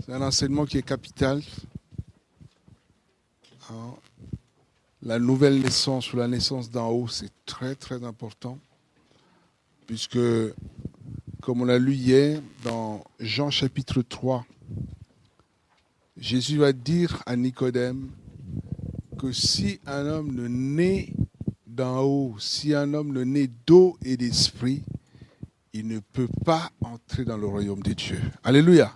C'est un enseignement qui est capital. La nouvelle naissance ou la naissance d'en haut, c'est très très important. Puisque, comme on l'a lu hier, dans Jean chapitre 3, Jésus va dire à Nicodème que si un homme ne naît d'en haut, si un homme ne naît d'eau et d'esprit, il ne peut pas entrer dans le royaume des dieux. Alléluia.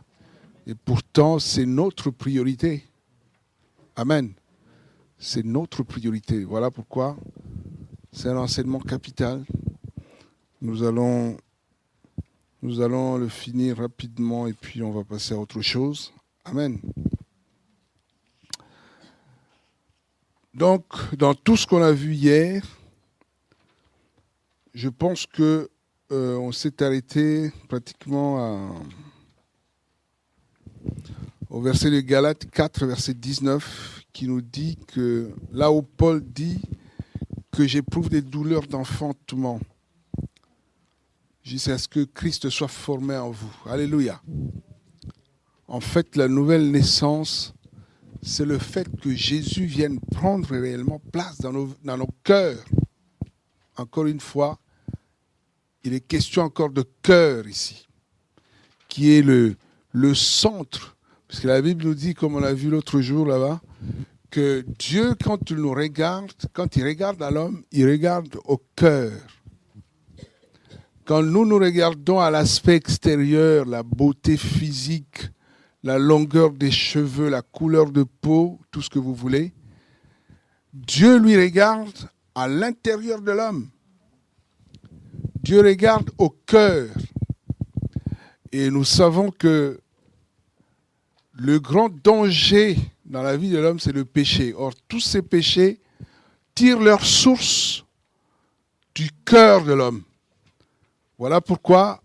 Et pourtant, c'est notre priorité. Amen. C'est notre priorité. Voilà pourquoi c'est un enseignement capital. Nous allons le finir rapidement et puis on va passer à autre chose. Amen. Donc, dans tout ce qu'on a vu hier, je pense que on s'est arrêté pratiquement au verset de Galates 4, verset 19, qui nous dit que, là où Paul dit que j'éprouve des douleurs d'enfantement, jusqu'à ce que Christ soit formé en vous. Alléluia. En fait, la nouvelle naissance, c'est le fait que Jésus vienne prendre réellement place dans nos cœurs. Encore une fois, il est question encore de cœur ici, qui est le centre. Parce que la Bible nous dit, comme on l'a vu l'autre jour là-bas, que Dieu, quand il nous regarde, quand il regarde à l'homme, il regarde au cœur. Quand nous regardons à l'aspect extérieur, la beauté physique, la longueur des cheveux, la couleur de peau, tout ce que vous voulez, Dieu lui regarde à l'intérieur de l'homme. Dieu regarde au cœur. Et nous savons que le grand danger dans la vie de l'homme, c'est le péché. Or, tous ces péchés tirent leur source du cœur de l'homme. Voilà pourquoi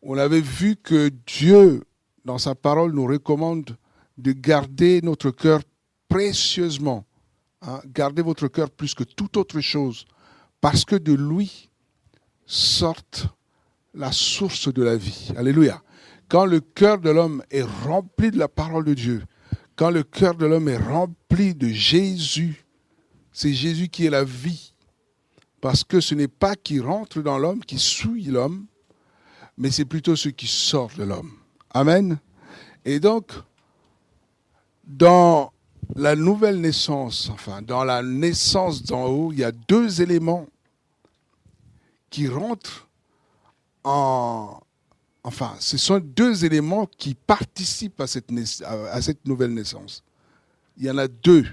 on avait vu que Dieu, dans sa parole, nous recommande de garder notre cœur précieusement. Gardez votre cœur plus que toute autre chose, parce que de lui sorte la source de la vie. Alléluia. Quand le cœur de l'homme est rempli de la parole de Dieu, quand le cœur de l'homme est rempli de Jésus, c'est Jésus qui est la vie. Parce que ce n'est pas qui rentre dans l'homme, qui souille l'homme, mais c'est plutôt ce qui sort de l'homme. Amen. Et donc, dans la nouvelle naissance, enfin, dans la naissance d'en haut, il y a deux éléments qui rentrent Enfin, ce sont deux éléments qui participent à cette nouvelle naissance. Il y en a deux.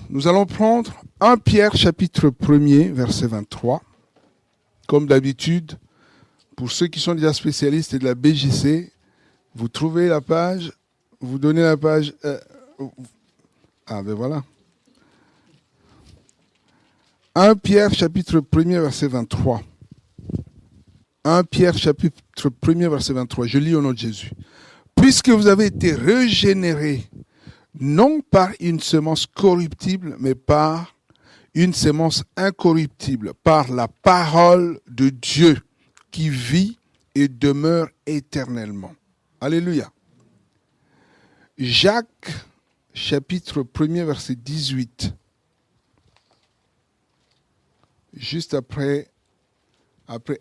Nous allons prendre 1 Pierre chapitre 1er, verset 23. Comme d'habitude, pour ceux qui sont déjà spécialistes de la BJC, vous trouvez la page, vous donnez la page... ben voilà. 1 Pierre chapitre 1er, verset 23. 1 Pierre chapitre 1er, verset 23. Je lis au nom de Jésus. Puisque vous avez été régénérés, non par une semence corruptible, mais par une semence incorruptible, par la parole de Dieu qui vit et demeure éternellement. Alléluia. Jacques, chapitre 1er, verset 18. Juste après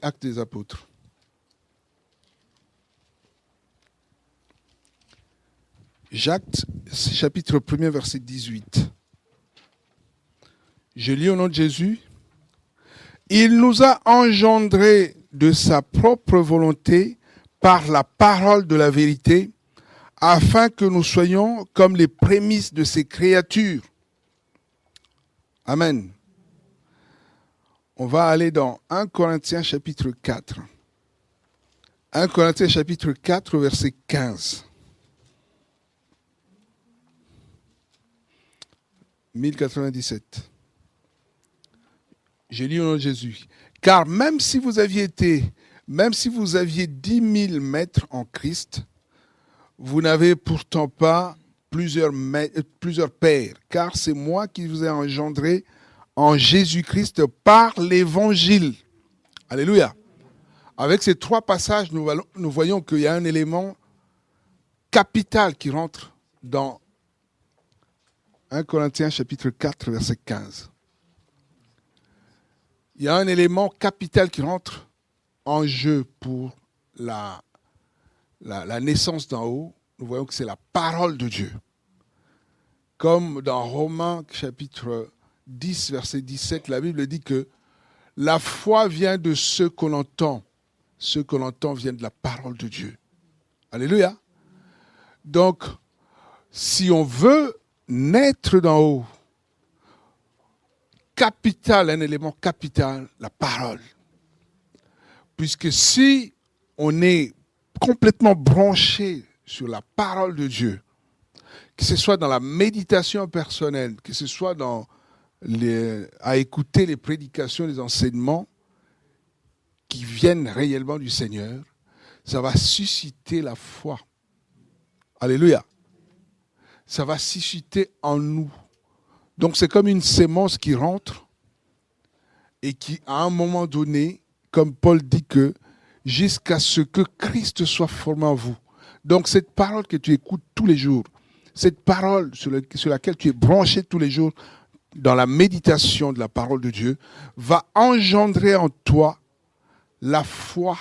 Actes des Apôtres. Jacques, chapitre 1er, verset 18. Je lis au nom de Jésus. Il nous a engendrés de sa propre volonté par la parole de la vérité, afin que nous soyons comme les prémices de ses créatures. Amen. On va aller dans 1 Corinthiens chapitre 4. 1 Corinthiens chapitre 4, verset 15. 1097. Je lis au nom de Jésus. Car même si vous aviez 10 000 maîtres en Christ, vous n'avez pourtant pas plusieurs pères, car c'est moi qui vous ai engendré en Jésus-Christ par l'évangile. Alléluia. Avec ces trois passages, nous voyons qu'il y a un élément capital qui rentre dans 1 Corinthiens chapitre 4, verset 15. Il y a un élément capital qui rentre en jeu pour la naissance d'en haut. Nous voyons que c'est la parole de Dieu. Comme dans Romains chapitre 10, verset 17, la Bible dit que la foi vient de ce qu'on entend. Ce qu'on entend vient de la parole de Dieu. Alléluia. Donc, si on veut naître d'en haut, capital, un élément capital, la parole. Puisque si on est complètement branché sur la parole de Dieu, que ce soit dans la méditation personnelle, que ce soit à écouter les prédications, les enseignements qui viennent réellement du Seigneur, ça va susciter la foi. Alléluia. Ça va susciter en nous. Donc c'est comme une sémence qui rentre et qui, à un moment donné, comme Paul dit que, jusqu'à ce que Christ soit formé en vous. Donc cette parole que tu écoutes tous les jours, cette parole sur laquelle tu es branché tous les jours dans la méditation de la parole de Dieu, va engendrer en toi la foi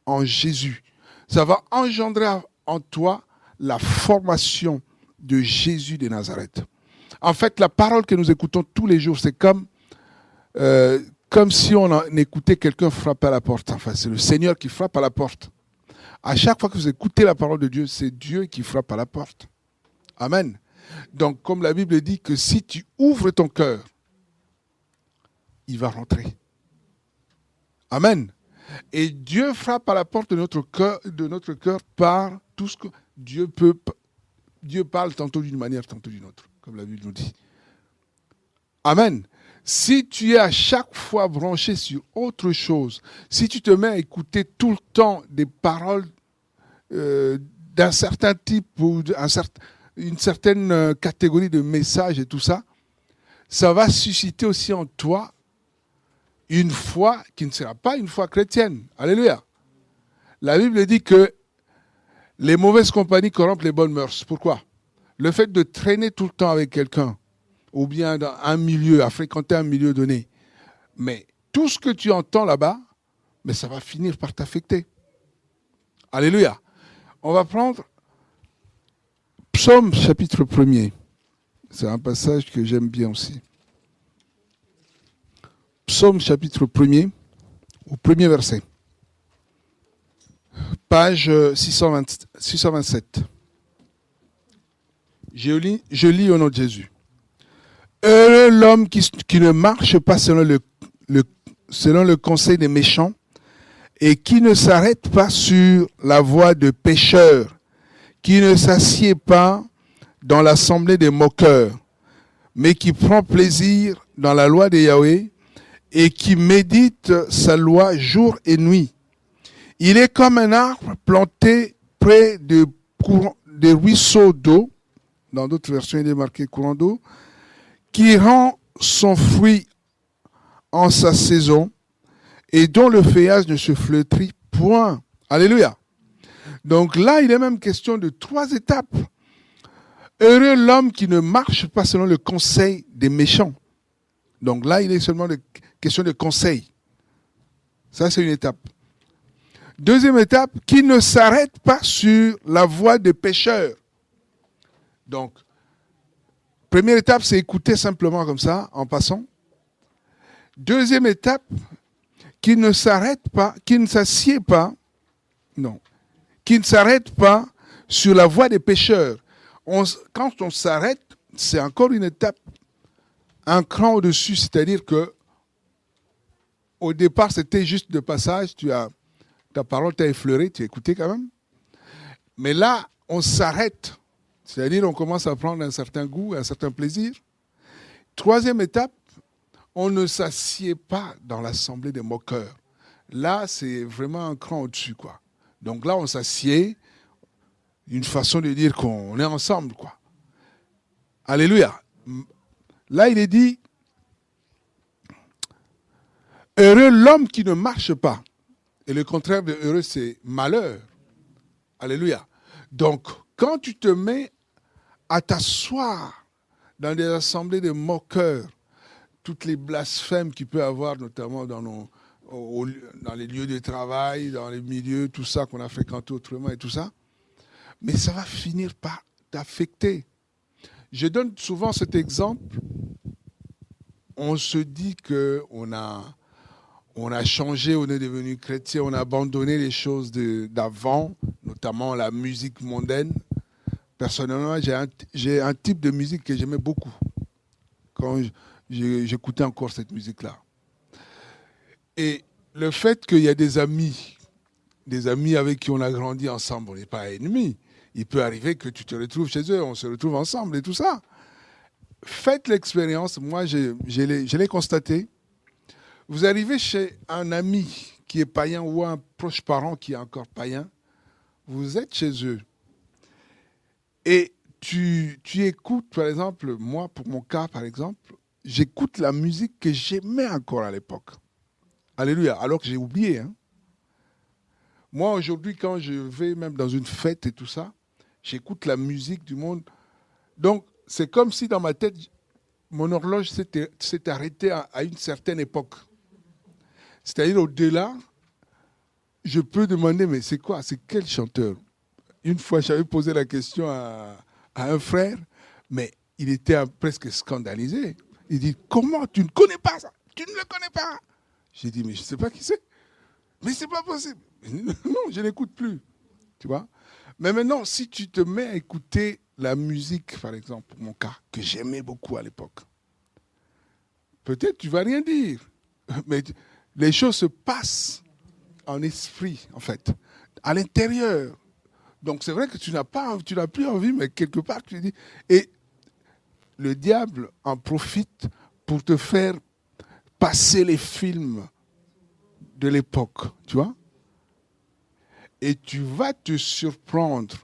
en Jésus. Ça va engendrer en toi la formation de Jésus de Nazareth. En fait, la parole que nous écoutons tous les jours, c'est comme si on écoutait quelqu'un frapper à la porte. Enfin, c'est le Seigneur qui frappe à la porte. À chaque fois que vous écoutez la parole de Dieu, c'est Dieu qui frappe à la porte. Amen. Donc, comme la Bible dit que si tu ouvres ton cœur, il va rentrer. Amen. Et Dieu frappe à la porte de notre cœur par tout ce que Dieu peut. Dieu parle tantôt d'une manière, tantôt d'une autre, comme la Bible nous dit. Amen. Si tu es à chaque fois branché sur autre chose, si tu te mets à écouter tout le temps des paroles d'un certain type ou une certaine catégorie de messages et tout ça, ça va susciter aussi en toi une foi qui ne sera pas une foi chrétienne. Alléluia. La Bible dit que les mauvaises compagnies corrompent les bonnes mœurs. Pourquoi? Le fait de traîner tout le temps avec quelqu'un, ou bien dans un milieu, à fréquenter un milieu donné, mais tout ce que tu entends là-bas, mais ça va finir par t'affecter. Alléluia. On va prendre Psaume chapitre 1er. C'est un passage que j'aime bien aussi. Psaume chapitre 1er, au premier verset. Page 627. Je lis au nom de Jésus. Heureux l'homme qui ne marche pas selon le conseil des méchants et qui ne s'arrête pas sur la voie de pécheurs, qui ne s'assied pas dans l'assemblée des moqueurs, mais qui prend plaisir dans la loi de Yahweh et qui médite sa loi jour et nuit. Il est comme un arbre planté près des ruisseaux d'eau, dans d'autres versions il est marqué courant d'eau, qui rend son fruit en sa saison et dont le feuillage ne se flétrit point. Alléluia. Donc là, il est même question de 3 étapes. Heureux l'homme qui ne marche pas selon le conseil des méchants. Donc là, il est seulement question de conseil. Ça, c'est une étape. Deuxième étape, qui ne s'arrête pas sur la voie des pécheurs. Donc, première étape, c'est écouter simplement comme ça, en passant. Deuxième étape, qui ne s'arrête pas, qui ne s'assied pas, non, qui ne s'arrête pas sur la voie des pécheurs. Quand on s'arrête, c'est encore une étape, un cran au-dessus, c'est-à-dire que au départ, c'était juste de passage, ta parole t'a effleuré, tu as écouté quand même. Mais là, on s'arrête, c'est-à-dire on commence à prendre un certain goût, un certain plaisir. Troisième étape, on ne s'assied pas dans l'assemblée des moqueurs. Là, c'est vraiment un cran au-dessus, quoi. Donc là, on s'assied, une façon de dire qu'on est ensemble, quoi. Alléluia. Là, il est dit, heureux l'homme qui ne marche pas. Et le contraire de heureux, c'est malheur. Alléluia. Donc, quand tu te mets à t'asseoir dans des assemblées de moqueurs, toutes les blasphèmes qu'il peut y avoir, notamment dans les lieux de travail, dans les milieux, tout ça qu'on a fréquenté autrement et tout ça, mais ça va finir par t'affecter. Je donne souvent cet exemple. On se dit qu'on a changé, on est devenu chrétien, on a abandonné les choses d'avant, notamment la musique mondaine. Personnellement, j'ai un type de musique que j'aimais beaucoup quand j'écoutais encore cette musique-là. Et le fait qu'il y a des amis avec qui on a grandi ensemble, on n'est pas ennemis. Il peut arriver que tu te retrouves chez eux, on se retrouve ensemble et tout ça. Faites l'expérience, moi je l'ai constaté. Vous arrivez chez un ami qui est païen ou un proche parent qui est encore païen, vous êtes chez eux. Et tu écoutes, par exemple, moi, pour mon cas, par exemple, j'écoute la musique que j'aimais encore à l'époque. Alléluia, alors que j'ai oublié. Hein. Moi, aujourd'hui, quand je vais même dans une fête et tout ça, j'écoute la musique du monde. Donc, c'est comme si dans ma tête, mon horloge s'est arrêtée à une certaine époque. C'est-à-dire, au-delà, je peux demander, mais c'est quoi? C'est quel chanteur? Une fois, j'avais posé la question à un frère, mais il était presque scandalisé. Il dit, comment tu ne connais pas ça? Tu ne le connais pas? J'ai dit, mais je ne sais pas qui c'est. Mais c'est pas possible. Non, je n'écoute plus. Tu vois? Mais maintenant, si tu te mets à écouter la musique, par exemple, pour mon cas, que j'aimais beaucoup à l'époque, peut-être tu ne vas rien dire. Mais les choses se passent en esprit, en fait, à l'intérieur. Donc c'est vrai que tu n'as plus envie, mais quelque part tu dis. Et le diable en profite pour te faire passer les films de l'époque, tu vois. Et tu vas te surprendre,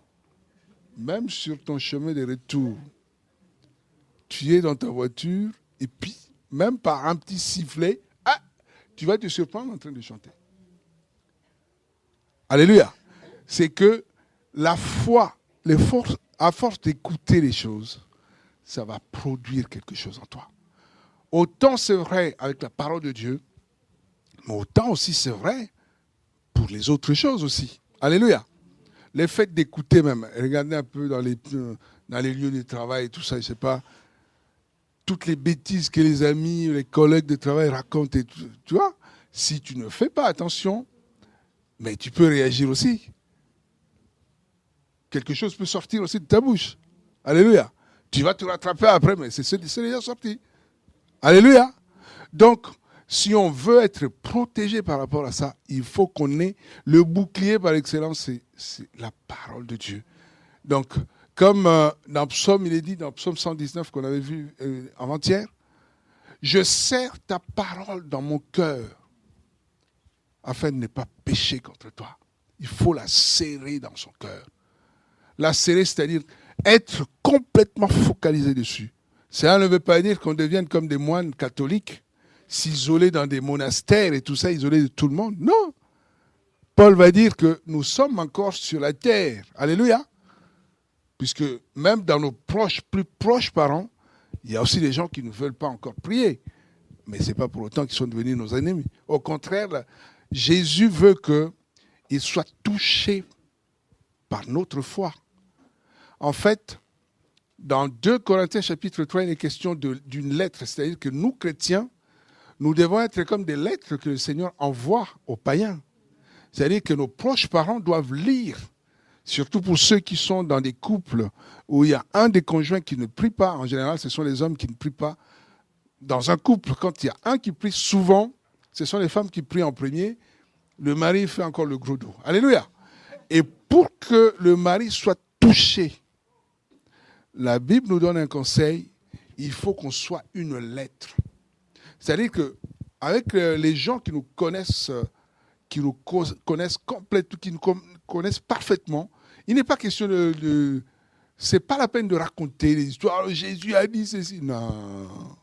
même sur ton chemin de retour. Tu es dans ta voiture, et puis, même par un petit sifflet, tu vas te surprendre en train de chanter. Alléluia. C'est que la foi, à force d'écouter les choses, ça va produire quelque chose en toi. Autant c'est vrai avec la parole de Dieu, mais autant aussi c'est vrai pour les autres choses aussi. Alléluia. Le fait d'écouter même, regardez un peu dans les lieux de travail et tout ça, je ne sais pas, toutes les bêtises que les amis, les collègues de travail racontent, et tout, tu vois, si tu ne fais pas attention, mais tu peux réagir aussi. Quelque chose peut sortir aussi de ta bouche. Alléluia. Tu vas te rattraper après, mais c'est déjà sorti. Alléluia. Donc, si on veut être protégé par rapport à ça, il faut qu'on ait le bouclier par excellence, c'est la parole de Dieu. Donc, comme dans Psaume, il est dit, dans Psaume 119 qu'on avait vu avant-hier, je serre ta parole dans mon cœur afin de ne pas pécher contre toi. Il faut la serrer dans son cœur. La serrer, c'est-à-dire être complètement focalisé dessus. Ça ne veut pas dire qu'on devienne comme des moines catholiques, s'isoler dans des monastères et tout ça, isolés de tout le monde. Non. Paul va dire que nous sommes encore sur la terre. Alléluia. Puisque même dans nos plus proches parents, il y a aussi des gens qui ne veulent pas encore prier. Mais ce n'est pas pour autant qu'ils sont devenus nos ennemis. Au contraire, Jésus veut qu'ils soient touchés par notre foi. En fait, dans 2 Corinthiens chapitre 3, il est question d'une lettre. C'est-à-dire que nous, chrétiens, nous devons être comme des lettres que le Seigneur envoie aux païens. C'est-à-dire que nos proches parents doivent lire, surtout pour ceux qui sont dans des couples où il y a un des conjoints qui ne prie pas. En général, ce sont les hommes qui ne prient pas. Dans un couple, quand il y a un qui prie souvent, ce sont les femmes qui prient en premier. Le mari fait encore le gros dos. Alléluia. Et pour que le mari soit touché, la Bible nous donne un conseil, il faut qu'on soit une lettre. C'est-à-dire qu'avec les gens qui nous connaissent complètement, qui nous connaissent parfaitement, il n'est pas question c'est pas la peine de raconter les histoires. Jésus a dit ceci. Non.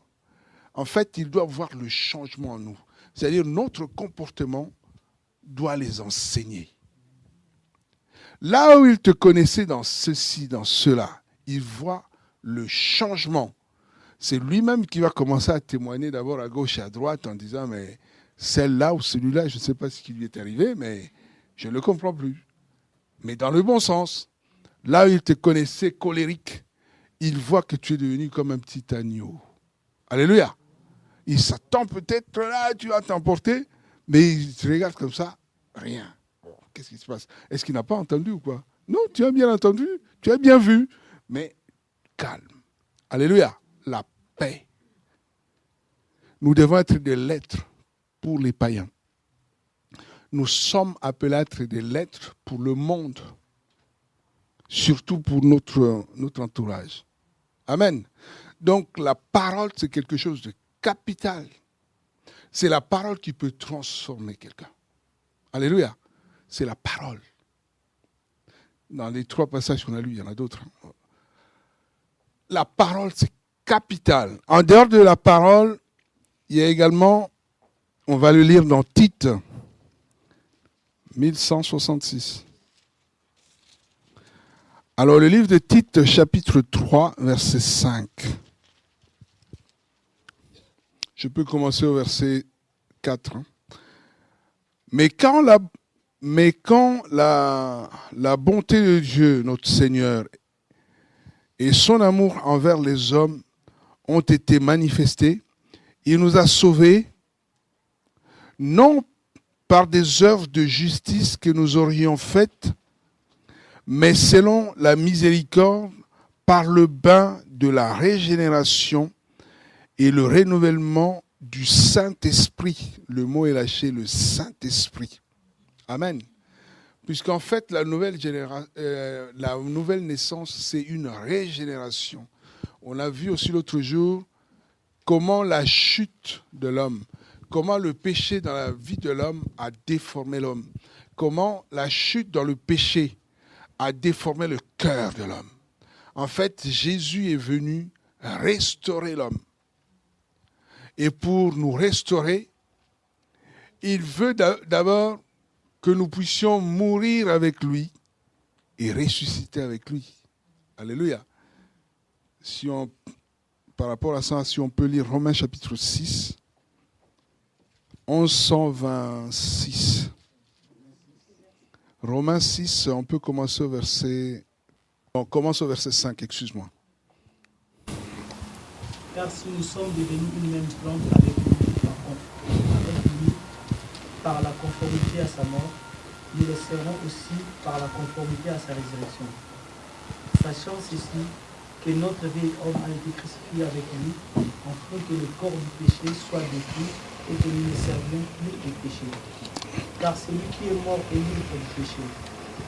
En fait, ils doivent voir le changement en nous. C'est-à-dire notre comportement doit les enseigner. Là où il te connaissait dans ceci, dans cela, il voit le changement. C'est lui-même qui va commencer à témoigner d'abord à gauche et à droite en disant, mais celle-là ou celui-là, je ne sais pas ce qui lui est arrivé, mais je ne le comprends plus. Mais dans le bon sens. Là où il te connaissait colérique, il voit que tu es devenu comme un petit agneau. Alléluia. Il s'attend peut-être là, tu vas t'emporter, mais il te regarde comme ça, rien. Bon, qu'est-ce qui se passe? Est-ce qu'il n'a pas entendu ou quoi? Non, tu as bien entendu, tu as bien vu, mais calme. Alléluia. La paix. Nous devons être des lettres pour les païens. Nous sommes appelés à être des lettres pour le monde. Surtout pour notre entourage. Amen. Donc la parole, c'est quelque chose de capital. C'est la parole qui peut transformer quelqu'un. Alléluia. C'est la parole. Dans les 3 passages qu'on a lus, il y en a d'autres. La parole, c'est capital. En dehors de la parole, il y a également, on va le lire dans Tite, 1166. Alors, le livre de Tite, chapitre 3, verset 5. Je peux commencer au verset 4. Mais quand la bonté de Dieu, notre Seigneur, et son amour envers les hommes ont été manifestés, il nous a sauvés, non par des œuvres de justice que nous aurions faites, mais selon la miséricorde, par le bain de la régénération et le renouvellement du Saint-Esprit. Le mot est lâché, le Saint-Esprit. Amen. Puisqu'en fait, la nouvelle naissance, c'est une régénération. On a vu aussi l'autre jour comment la chute de l'homme, comment le péché dans la vie de l'homme a déformé l'homme, comment la chute dans le péché a déformé le cœur de l'homme. En fait, Jésus est venu restaurer l'homme. Et pour nous restaurer, il veut d'abord que nous puissions mourir avec lui et ressusciter avec lui. Alléluia. Par rapport à ça, si on peut lire Romains chapitre 6, 1126. Romains 6, on peut commencer au verset... On commence au verset 5, excuse-moi. Car si nous sommes devenus une même plante avec lui par la conformité à sa mort, nous le serons aussi par la conformité à sa résurrection. Sachant ceci, que notre vieil homme a été crucifié avec lui, afin que le corps du péché soit détruit et que nous ne servions plus au péché. Car celui qui est mort est libre du péché.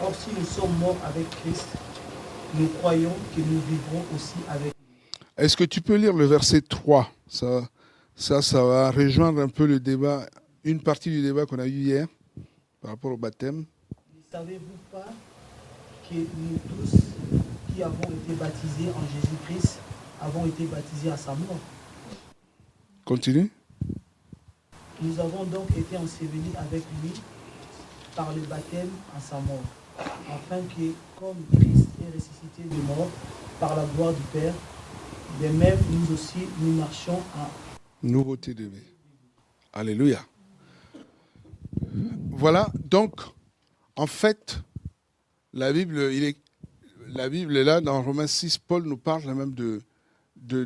Or, si nous sommes morts avec Christ, nous croyons que nous vivrons aussi avec lui. Est-ce que tu peux lire le verset 3 ? Ça va rejoindre un peu le débat, une partie du débat qu'on a eu hier par rapport au baptême. Ne savez-vous pas que nous tous qui avons été baptisés en Jésus-Christ avons été baptisés à sa mort? Continue. Nous avons donc été ensevelis avec lui par le baptême à sa mort, afin que, comme Christ est ressuscité de mort par la gloire du Père, de même nous aussi nous marchons à nouveauté de vie. Alléluia. Voilà, donc, en fait, la Bible est là, dans Romains 6, Paul nous parle même de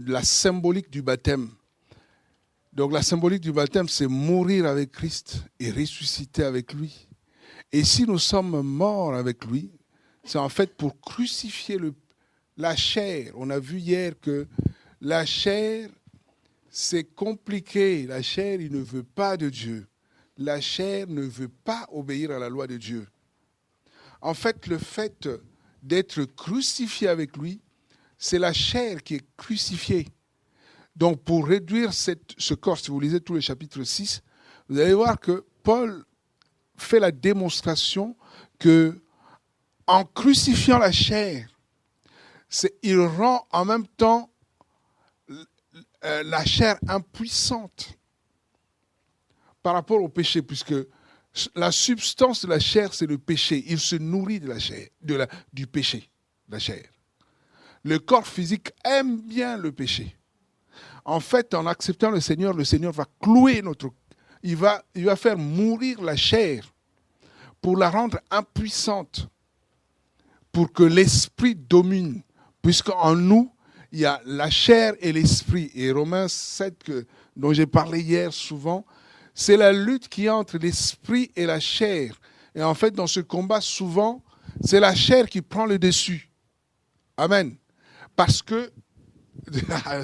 la symbolique du baptême. Donc la symbolique du baptême, c'est mourir avec Christ et ressusciter avec lui. Et si nous sommes morts avec lui, c'est en fait pour crucifier la chair. On a vu hier que la chair, c'est compliqué. La chair, il ne veut pas de Dieu. La chair ne veut pas obéir à la loi de Dieu. En fait, le fait d'être crucifié avec lui, c'est la chair qui est crucifiée. Donc, pour réduire ce corps, si vous lisez tout le chapitre 6, vous allez voir que Paul fait la démonstration que, en crucifiant la chair, il rend en même temps la chair impuissante par rapport au péché, puisque La substance de la chair, c'est le péché. Il se nourrit de la chair, du péché, la chair. Le corps physique aime bien le péché. En fait, en acceptant le Seigneur va clouer il va faire mourir la chair pour la rendre impuissante, pour que l'esprit domine. Puisqu'en nous, il y a la chair et l'esprit. Et Romains 7, dont j'ai parlé hier souvent, c'est la lutte qui est entre l'esprit et la chair. Et en fait, dans ce combat, souvent, c'est la chair qui prend le dessus. Amen. Parce que...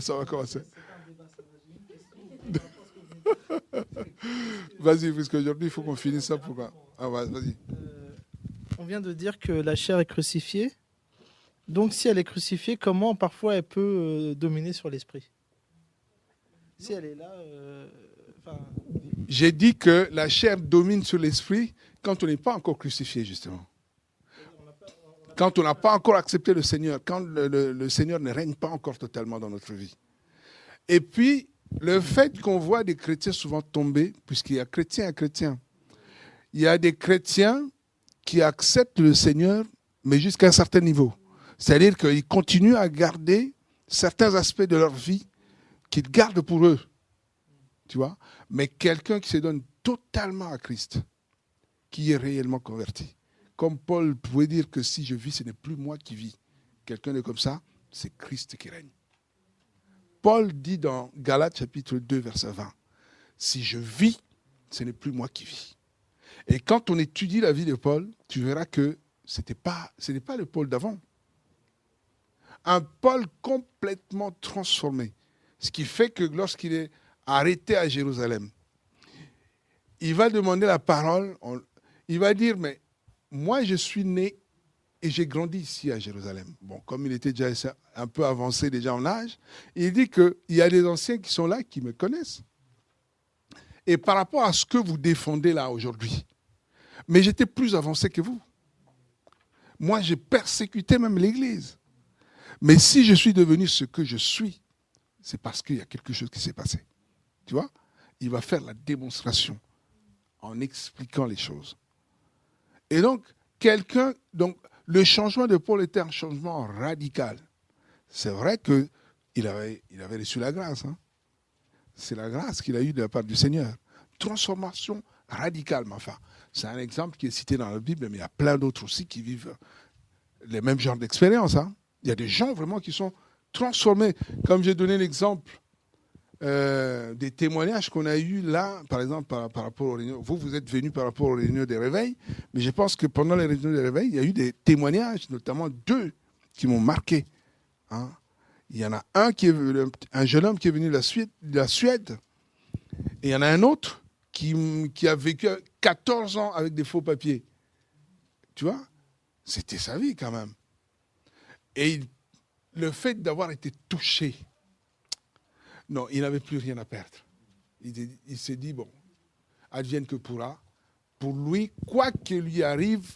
Ça va commencer. Vas-y, parce qu'aujourd'hui, il faut qu'on finisse ça. Pourquoi vas-y. On vient de dire que la chair est crucifiée. Donc, si elle est crucifiée, comment parfois elle peut dominer sur l'esprit? Si elle est là... J'ai dit que la chair domine sur l'esprit quand on n'est pas encore crucifié, justement. Quand on n'a pas encore accepté le Seigneur, quand le Seigneur ne règne pas encore totalement dans notre vie. Et puis, le fait qu'on voit des chrétiens souvent tomber, puisqu'il y a chrétiens et chrétiens, il y a des chrétiens qui acceptent le Seigneur, mais jusqu'à un certain niveau. C'est-à-dire qu'ils continuent à garder certains aspects de leur vie qu'ils gardent pour eux. Tu vois? Mais quelqu'un qui se donne totalement à Christ, qui est réellement converti. Comme Paul pouvait dire que si je vis, ce n'est plus moi qui vis. Quelqu'un de comme ça, c'est Christ qui règne. Paul dit dans Galates chapitre 2, verset 20, si je vis, ce n'est plus moi qui vis. Et quand on étudie la vie de Paul, tu verras que ce n'est pas le Paul d'avant. Un Paul complètement transformé. Ce qui fait que lorsqu'il est arrêté à Jérusalem, il va demander la parole, il va dire, mais moi je suis né et j'ai grandi ici à Jérusalem. Bon, comme il était déjà un peu avancé déjà en âge, il dit qu'il y a des anciens qui sont là, qui me connaissent. Et par rapport à ce que vous défendez là aujourd'hui, mais j'étais plus avancé que vous. Moi, j'ai persécuté même l'Église. Mais si je suis devenu ce que je suis, c'est parce qu'il y a quelque chose qui s'est passé. Tu vois? Il va faire la démonstration en expliquant les choses. Et donc, le changement de Paul était un changement radical. C'est vrai qu'il avait reçu la grâce. Hein? C'est la grâce qu'il a eue de la part du Seigneur. Transformation radicale, ma femme. C'est un exemple qui est cité dans la Bible, mais il y a plein d'autres aussi qui vivent les mêmes genres d'expériences. Hein? Il y a des gens vraiment qui sont transformés. Comme j'ai donné l'exemple des témoignages qu'on a eus là, par exemple, par rapport aux réunions. Vous êtes venus par rapport aux réunions des réveils, mais je pense que pendant les réunions des réveils, il y a eu des témoignages, notamment 2, qui m'ont marqué. Hein? Il y en a un jeune homme qui est venu de la Suède, et il y en a un autre qui a vécu 14 ans avec des faux papiers. Tu vois? C'était sa vie quand même. Et le fait d'avoir été touché, non, il n'avait plus rien à perdre. Il s'est dit, bon, advienne que pourra. Pour lui, quoi qu'il lui arrive,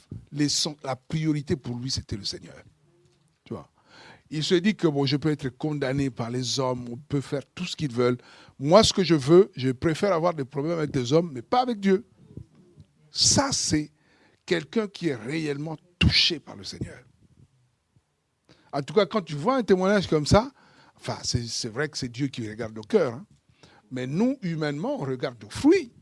la priorité pour lui, c'était le Seigneur. Tu vois? Il se dit que bon, je peux être condamné par les hommes, on peut faire tout ce qu'ils veulent. Moi, ce que je veux, je préfère avoir des problèmes avec des hommes, mais pas avec Dieu. Ça, c'est quelqu'un qui est réellement touché par le Seigneur. En tout cas, quand tu vois un témoignage comme ça, enfin, c'est vrai que c'est Dieu qui regarde au cœur. Hein. Mais nous, humainement, on regarde aux fruits.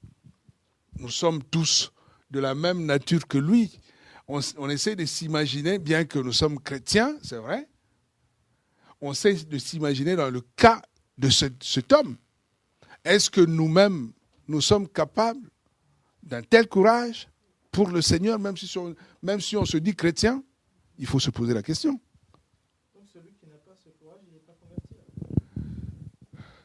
Nous sommes tous de la même nature que lui. On essaie de s'imaginer, bien que nous sommes chrétiens, c'est vrai, on essaie de s'imaginer dans le cas de cet homme. Est-ce que nous-mêmes, nous sommes capables d'un tel courage pour le Seigneur, même si on se dit chrétien? Il faut se poser la question. Donc celui qui n'a pas ce courage, il n'est pas converti.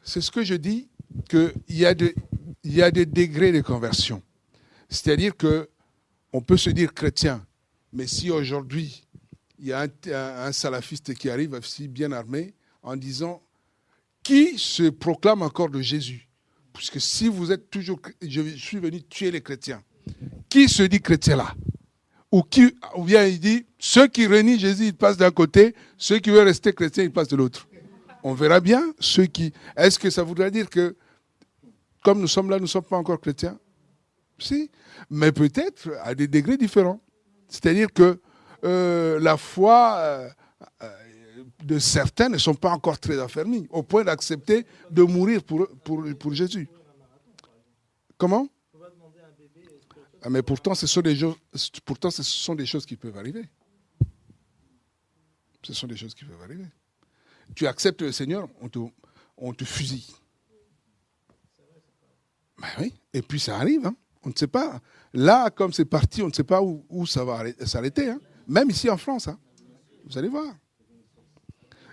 C'est ce que je dis, qu'il y a des degrés de conversion. C'est-à-dire qu'on peut se dire chrétien, mais si aujourd'hui, il y a un salafiste qui arrive aussi bien armé en disant qui se proclame encore de Jésus? Puisque si vous êtes toujours, je suis venu tuer les chrétiens. Qui se dit chrétien là? Ou bien il dit, ceux qui renient Jésus, ils passent d'un côté, ceux qui veulent rester chrétiens, ils passent de l'autre. On verra bien ceux qui... Est-ce que ça voudrait dire que, comme nous sommes là, nous ne sommes pas encore chrétiens? Si, mais peut-être à des degrés différents. C'est-à-dire que la foi de certains ne sont pas encore très affermis, au point d'accepter de mourir pour Jésus. Comment? Ah, mais pourtant, ce sont des choses qui peuvent arriver. Ce sont des choses qui peuvent arriver. Tu acceptes le Seigneur, on te fusille. Ben oui, et puis ça arrive, hein. On ne sait pas. Là, comme c'est parti, on ne sait pas où ça va s'arrêter. Hein. Même ici en France, hein. Vous allez voir.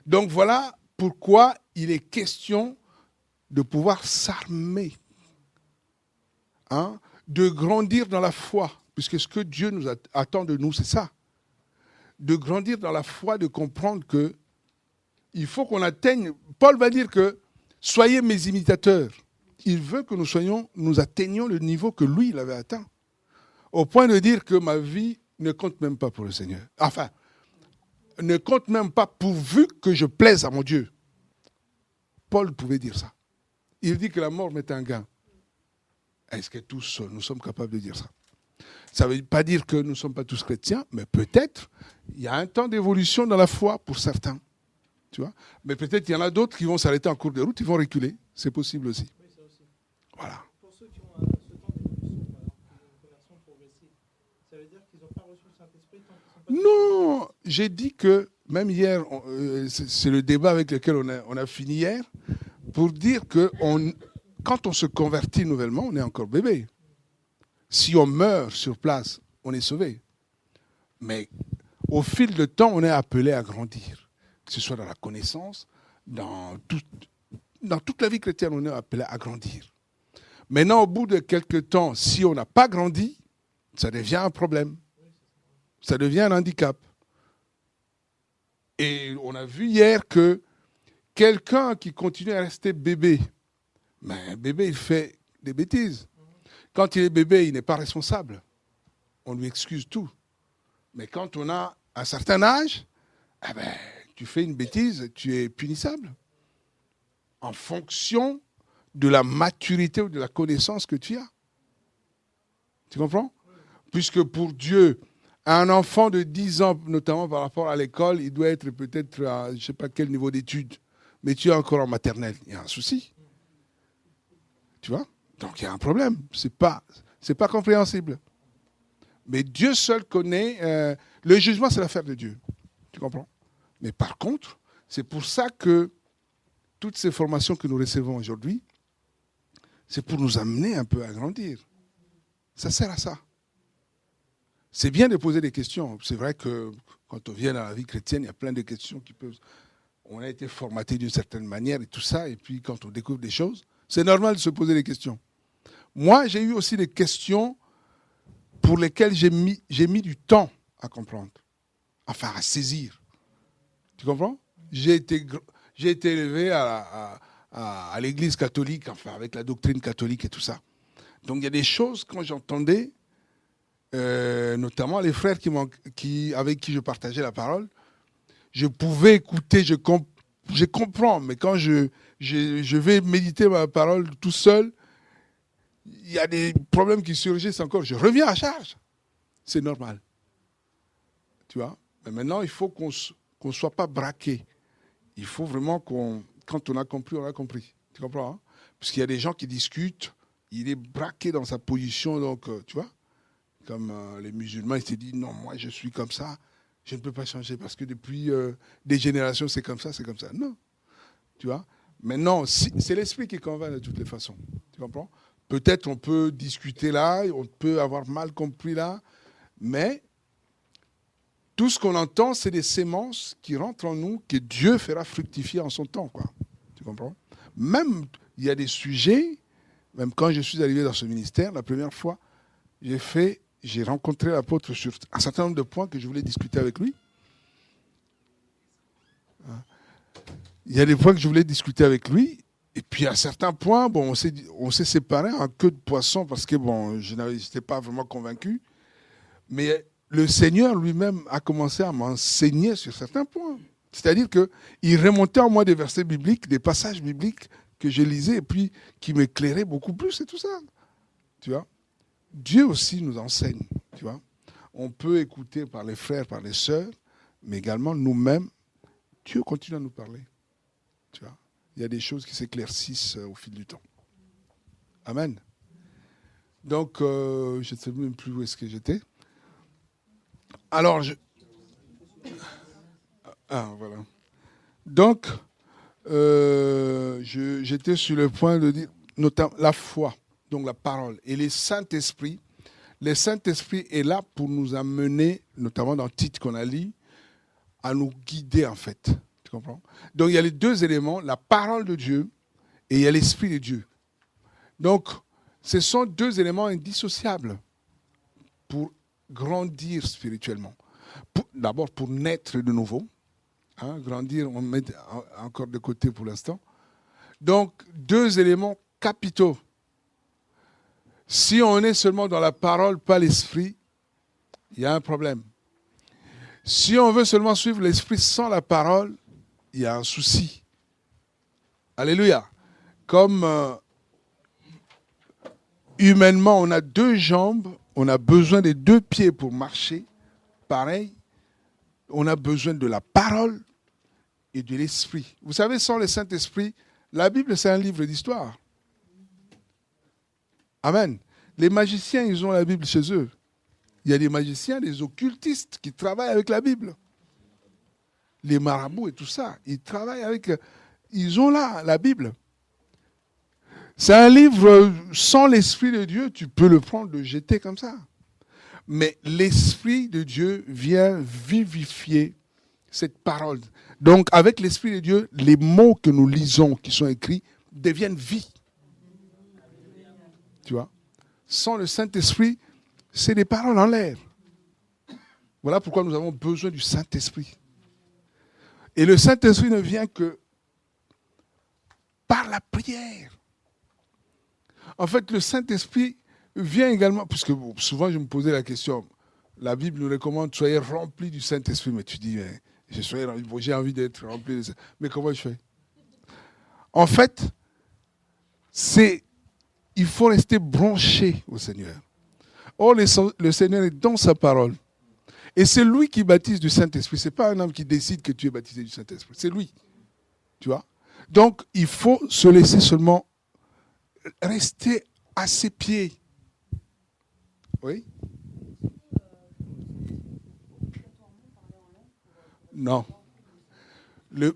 Donc voilà pourquoi il est question de pouvoir s'armer, hein, de grandir dans la foi, puisque ce que Dieu nous attend de nous, c'est ça. De grandir dans la foi, de comprendre que il faut qu'on atteigne. Paul va dire que soyez mes imitateurs. Il veut que nous atteignions le niveau que lui, il avait atteint. Au point de dire que ma vie ne compte même pas pour le Seigneur. Enfin, ne compte même pas pourvu que je plaise à mon Dieu. Paul pouvait dire ça. Il dit que la mort m'est un gain. Est-ce que tous nous sommes capables de dire ça? Ça ne veut pas dire que nous ne sommes pas tous chrétiens, mais peut-être il y a un temps d'évolution dans la foi pour certains. Tu vois? Mais peut-être il y en a d'autres qui vont s'arrêter en cours de route, ils vont reculer. C'est possible aussi. Oui, ça aussi. Voilà. Pour ceux qui ont ce temps d'évolution, une conversion progressive, ça veut dire qu'ils n'ont pas reçu le Saint-Esprit tant qu'ils ne sont pas... Non, j'ai dit que, même hier, c'est le débat avec lequel on a fini hier, pour dire que quand on se convertit nouvellement, on est encore bébé. Si on meurt sur place, on est sauvé. Mais au fil du temps, on est appelé à grandir. Que ce soit dans la connaissance, dans toute la vie chrétienne, on est appelé à grandir. Maintenant, au bout de quelques temps, si on n'a pas grandi, ça devient un problème. Ça devient un handicap. Et on a vu hier que quelqu'un qui continue à rester bébé, mais un bébé, il fait des bêtises. Quand il est bébé, il n'est pas responsable. On lui excuse tout. Mais quand on a un certain âge, eh ben, tu fais une bêtise, tu es punissable. En fonction de la maturité ou de la connaissance que tu as. Tu comprends? Puisque pour Dieu, un enfant de 10 ans, notamment par rapport à l'école, il doit être peut-être à je ne sais pas quel niveau d'études. Mais tu es encore en maternelle. Il y a un souci. Tu vois? Donc il y a un problème. C'est pas compréhensible. Mais Dieu seul connaît. Le jugement, c'est l'affaire de Dieu. Tu comprends? Mais par contre, c'est pour ça que toutes ces formations que nous recevons aujourd'hui, c'est pour nous amener un peu à grandir. Ça sert à ça. C'est bien de poser des questions. C'est vrai que quand on vient dans la vie chrétienne, il y a plein de questions qui peuvent... On a été formaté d'une certaine manière et tout ça. Et puis quand on découvre des choses, c'est normal de se poser des questions. Moi, j'ai eu aussi des questions pour lesquelles j'ai mis du temps à comprendre. Enfin, à saisir. Tu comprends? J'ai été élevé à l'église catholique, enfin, avec la doctrine catholique et tout ça. Donc, il y a des choses, quand j'entendais, notamment les frères avec qui je partageais la parole, je pouvais écouter, je comprends, mais quand je vais méditer ma parole tout seul, il y a des problèmes qui surgissent encore. Je reviens à charge. C'est normal. Tu vois? Mais maintenant, il faut qu'on ne soit pas braqué. Il faut vraiment quand on a compris, on a compris. Tu comprends? Hein? Parce qu'il y a des gens qui discutent, il est braqué dans sa position, donc, tu vois? Comme les musulmans, ils se disent, non, moi je suis comme ça, je ne peux pas changer parce que depuis des générations, c'est comme ça, c'est comme ça. Non. Tu vois? Maintenant, c'est l'esprit qui convainc de toutes les façons. Tu comprends? Peut-être on peut discuter là, on peut avoir mal compris là, mais tout ce qu'on entend, c'est des sémences qui rentrent en nous, que Dieu fera fructifier en son temps, quoi. Tu comprends? Même, il y a des sujets, même quand je suis arrivé dans ce ministère, la première fois, j'ai rencontré l'apôtre sur un certain nombre de points que je voulais discuter avec lui. Il y a des points que je voulais discuter avec lui, et puis à certains points, bon, on s'est séparés en queue de poisson parce que bon, je n'étais pas vraiment convaincu. Mais le Seigneur lui-même a commencé à m'enseigner sur certains points. C'est-à-dire qu'il remontait en moi des versets bibliques, des passages bibliques que je lisais et puis qui m'éclairaient beaucoup plus et tout ça. Tu vois? Dieu aussi nous enseigne, tu vois. On peut écouter par les frères, par les sœurs, mais également nous-mêmes, Dieu continue à nous parler, tu vois. Il y a des choses qui s'éclaircissent au fil du temps. Amen. Donc, je ne sais même plus où est-ce que j'étais. Alors, voilà. Donc, j'étais sur le point de dire, notamment la foi, donc la parole, et les Saint-Esprit. Le Saint-Esprit est là pour nous amener, notamment dans le titre qu'on a lu, à nous guider en fait. Tu comprends? Donc il y a les deux éléments, la parole de Dieu et il y a l'Esprit de Dieu. Donc, ce sont deux éléments indissociables pour grandir spirituellement. D'abord pour naître de nouveau. Hein, grandir, on met encore de côté pour l'instant. Donc, deux éléments capitaux. Si on est seulement dans la parole, pas l'esprit, il y a un problème. Si on veut seulement suivre l'esprit sans la parole, il y a un souci. Alléluia. Comme humainement, on a deux jambes, on a besoin des deux pieds pour marcher. Pareil, on a besoin de la parole et de l'esprit. Vous savez, sans le Saint-Esprit, la Bible, c'est un livre d'histoire. Amen. Les magiciens, ils ont la Bible chez eux. Il y a des magiciens, des occultistes qui travaillent avec la Bible. Les marabouts et tout ça, ils travaillent avec... Ils ont là la Bible. C'est un livre, sans l'Esprit de Dieu, tu peux le prendre, le jeter comme ça. Mais l'Esprit de Dieu vient vivifier cette parole. Donc, avec l'Esprit de Dieu, les mots que nous lisons, qui sont écrits, deviennent vie. Tu vois? Sans le Saint-Esprit, c'est des paroles en l'air. Voilà pourquoi nous avons besoin du Saint-Esprit. Et le Saint-Esprit ne vient que par la prière. En fait, le Saint-Esprit vient également, puisque souvent je me posais la question, la Bible nous recommande, soyez remplis du Saint-Esprit. Mais tu dis, j'ai envie d'être rempli de Saint-Esprit. Mais comment je fais? En fait, il faut rester branché au Seigneur. Or, le Seigneur est dans sa parole. Et c'est lui qui baptise du Saint-Esprit. Ce n'est pas un homme qui décide que tu es baptisé du Saint-Esprit. C'est lui. Tu vois? Donc, il faut se laisser seulement rester à ses pieds. Oui? Non. Il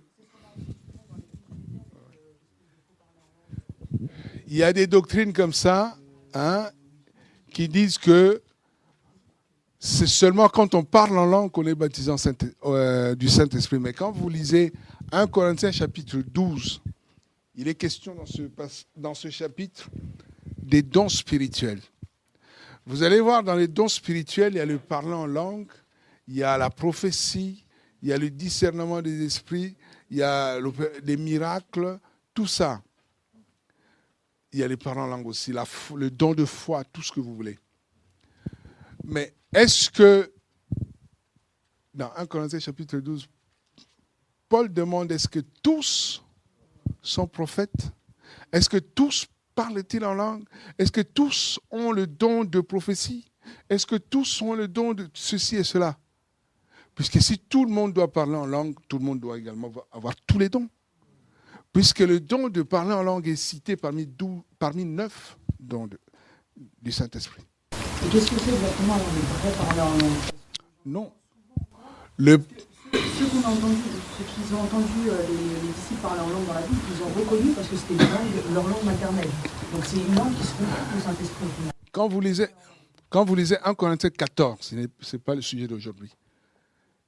y a des doctrines comme ça, hein, qui disent que c'est seulement quand on parle en langue qu'on est baptisé du Saint-Esprit. Mais quand vous lisez 1 Corinthiens chapitre 12, il est question dans ce chapitre des dons spirituels. Vous allez voir, dans les dons spirituels, il y a le parler en langue, il y a la prophétie, il y a le discernement des esprits, il y a les miracles, tout ça. Il y a les paroles en langue aussi, le don de foi, tout ce que vous voulez. Mais est-ce que, dans 1 Corinthiens chapitre 12, Paul demande, est-ce que tous sont prophètes? Est-ce que tous parlent-ils en langue? Est-ce que tous ont le don de prophétie? Est-ce que tous ont le don de ceci et cela? Puisque si tout le monde doit parler en langue, tout le monde doit également avoir tous les dons. Puisque le don de parler en langue est cité parmi 9 dons du Saint-Esprit. Et qu'est-ce que c'est exactement le vrai parler en langue? Non. Ceux qui ont entendu les disciples parler en langue dans la Bible, ils ont reconnu parce que c'était leur langue maternelle. Donc c'est une langue qui se comprend au Saint-Esprit au final. Quand vous lisez 1 Corinthiens 14, ce n'est pas le sujet d'aujourd'hui.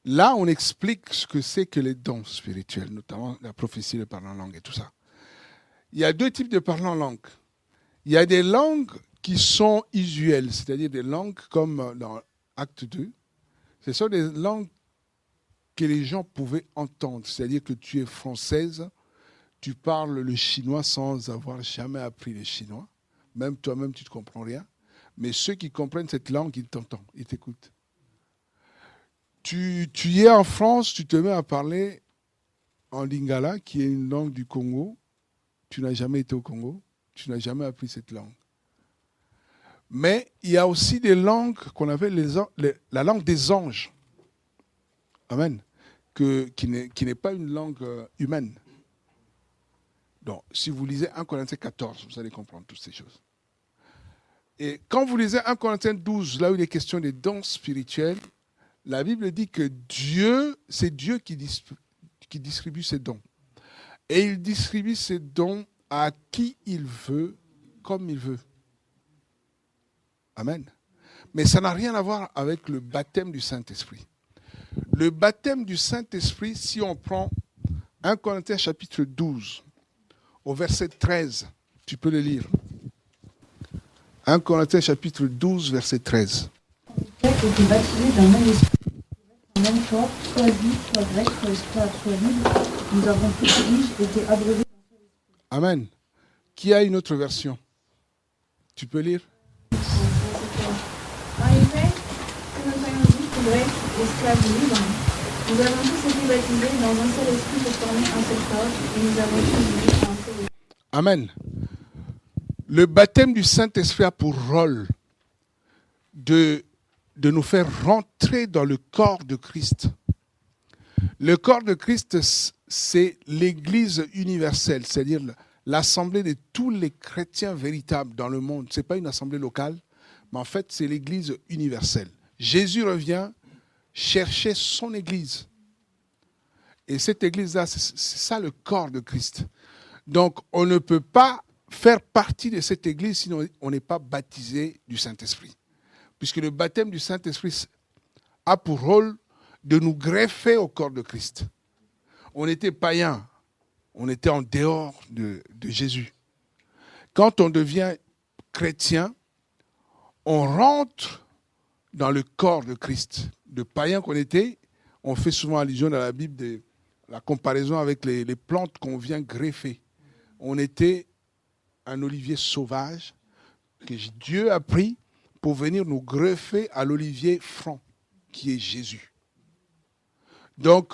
Là, on explique ce que c'est que les dons spirituels, notamment la prophétie, le parler en langue et tout ça. Il y a deux types de parler en langue. Il y a des langues qui sont usuelles, c'est-à-dire des langues comme dans Acte 2. Ce sont des langues que les gens pouvaient entendre. C'est-à-dire que tu es française, tu parles le chinois sans avoir jamais appris le chinois. Même toi-même, tu ne comprends rien. Mais ceux qui comprennent cette langue, ils t'entendent, ils t'écoutent. Tu es en France, tu te mets à parler en lingala, qui est une langue du Congo. Tu n'as jamais été au Congo, tu n'as jamais appris cette langue. Mais il y a aussi des langues qu'on appelle la langue des anges. Amen. Qui n'est pas une langue humaine. Donc, si vous lisez 1 Corinthiens 14, vous allez comprendre toutes ces choses. Et quand vous lisez 1 Corinthiens 12, là où il est question des dons spirituels, la Bible dit que c'est Dieu qui distribue ses dons. Et il distribue ses dons à qui il veut, comme il veut. Amen. Mais ça n'a rien à voir avec le baptême du Saint-Esprit. Le baptême du Saint-Esprit, si on prend 1 Corinthiens chapitre 12, au verset 13, tu peux le lire. 1 Corinthiens chapitre 12, verset 13. Vous avez été baptisés d'un même esprit, un même corps, soit juif, soit grec, soit esclave, soit libre. Nous avons tous été abreuvés. Amen. Qui a une autre version? Tu peux lire? En effet, que nous soyons juifs ou grecs, esclaves ou libres, nous avons tous été baptisés dans un seul esprit pour former un seul corps, et nous avons tous vécu un seul esprit. Amen. Le baptême du Saint-Esprit a pour rôle de nous faire rentrer dans le corps de Christ. Le corps de Christ, c'est l'Église universelle, c'est-à-dire l'assemblée de tous les chrétiens véritables dans le monde. Ce n'est pas une assemblée locale, mais en fait, c'est l'Église universelle. Jésus revient chercher son Église. Et cette Église-là, c'est ça le corps de Christ. Donc, on ne peut pas faire partie de cette Église sinon on n'est pas baptisé du Saint-Esprit. Puisque le baptême du Saint-Esprit a pour rôle de nous greffer au corps de Christ. On était païens, on était en dehors de Jésus. Quand on devient chrétien, on rentre dans le corps de Christ. De païens qu'on était, on fait souvent allusion dans la Bible de la comparaison avec les plantes qu'on vient greffer. On était un olivier sauvage que Dieu a pris pour venir nous greffer à l'olivier franc, qui est Jésus. Donc,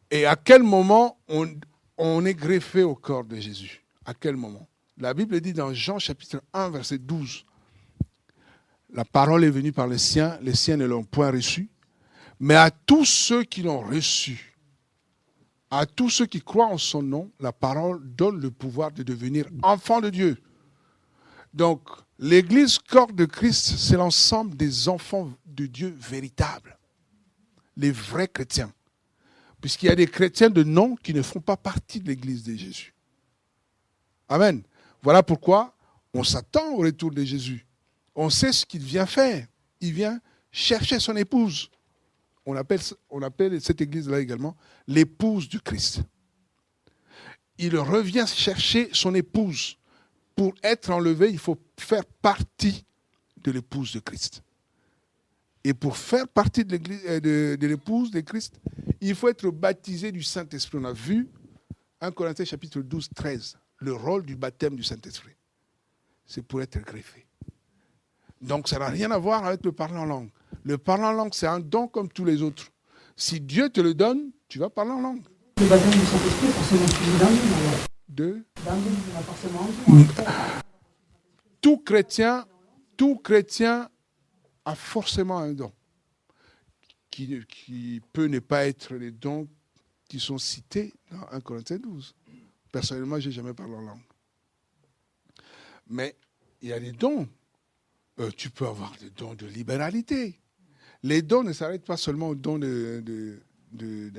et à quel moment on est greffé au corps de Jésus? À quel moment? La Bible dit dans Jean chapitre 1, verset 12, la parole est venue par les siens ne l'ont point reçue, mais à tous ceux qui l'ont reçue, à tous ceux qui croient en son nom, la parole donne le pouvoir de devenir enfants de Dieu. Donc, l'Église corps de Christ, c'est l'ensemble des enfants de Dieu véritables, les vrais chrétiens. Puisqu'il y a des chrétiens de nom qui ne font pas partie de l'Église de Jésus. Amen. Voilà pourquoi on s'attend au retour de Jésus. On sait ce qu'il vient faire. Il vient chercher son épouse. On appelle cette église-là également l'épouse du Christ. Il revient chercher son épouse. Pour être enlevé, il faut faire partie de l'épouse de Christ. Et pour faire partie de l'épouse de Christ, il faut être baptisé du Saint-Esprit. On a vu 1 Corinthiens chapitre 12, 13, le rôle du baptême du Saint-Esprit. C'est pour être greffé. Donc ça n'a rien à voir avec le parler en langue. Le parler en langue, c'est un don comme tous les autres. Si Dieu te le donne, tu vas parler en langue. Le baptême du Saint-Esprit est forcément suivi d'un don. D'un don, il y en a forcément un don. Tout chrétien a forcément un don. Qui peut ne pas être les dons qui sont cités dans 1 Corinthiens 12. Personnellement, je n'ai jamais parlé en langue. Mais il y a des dons. Tu peux avoir des dons de libéralité. Les dons ne s'arrêtent pas seulement aux dons de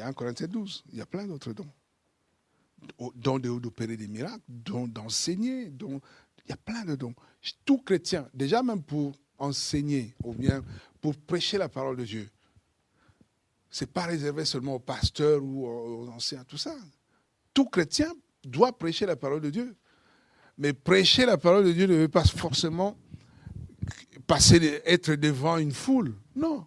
1 Corinthiens 12. Il y a plein d'autres dons. Dons d'opérer des miracles, dons d'enseigner, il y a plein de dons. Tout chrétien, déjà même pour enseigner, ou bien pour prêcher la parole de Dieu, ce n'est pas réservé seulement aux pasteurs ou aux anciens, tout ça. Tout chrétien doit prêcher la parole de Dieu. Mais prêcher la parole de Dieu ne veut pas forcément être devant une foule. Non.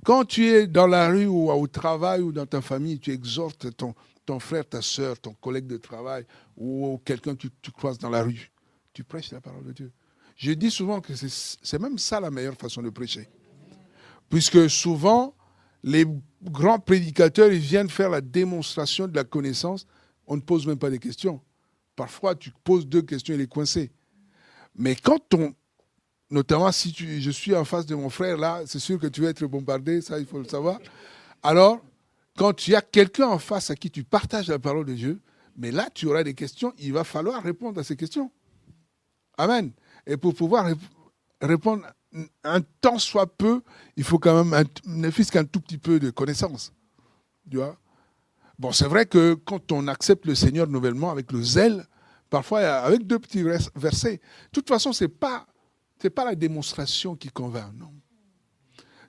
Quand tu es dans la rue ou au travail ou dans ta famille, tu exhortes ton frère, ta soeur, ton collègue de travail ou quelqu'un que tu croises dans la rue. Tu prêches la parole de Dieu. Je dis souvent que c'est même ça la meilleure façon de prêcher. Puisque souvent, les grands prédicateurs, ils viennent faire la démonstration de la connaissance. On ne pose même pas des questions. Parfois, tu poses 2 questions, il est coincé. Mais notamment si je suis en face de mon frère, là, c'est sûr que tu vas être bombardé, ça il faut le savoir. Alors, quand tu as quelqu'un en face à qui tu partages la parole de Dieu, mais là tu auras des questions, il va falloir répondre à ces questions. Amen. Et pour pouvoir répondre un tant soit peu, il faut quand même ne fût-ce qu'un tout petit peu de connaissance. Tu vois? Bon, c'est vrai que quand on accepte le Seigneur nouvellement avec le zèle, parfois avec 2 petits versets, de toute façon, c'est pas la démonstration qui convainc, non.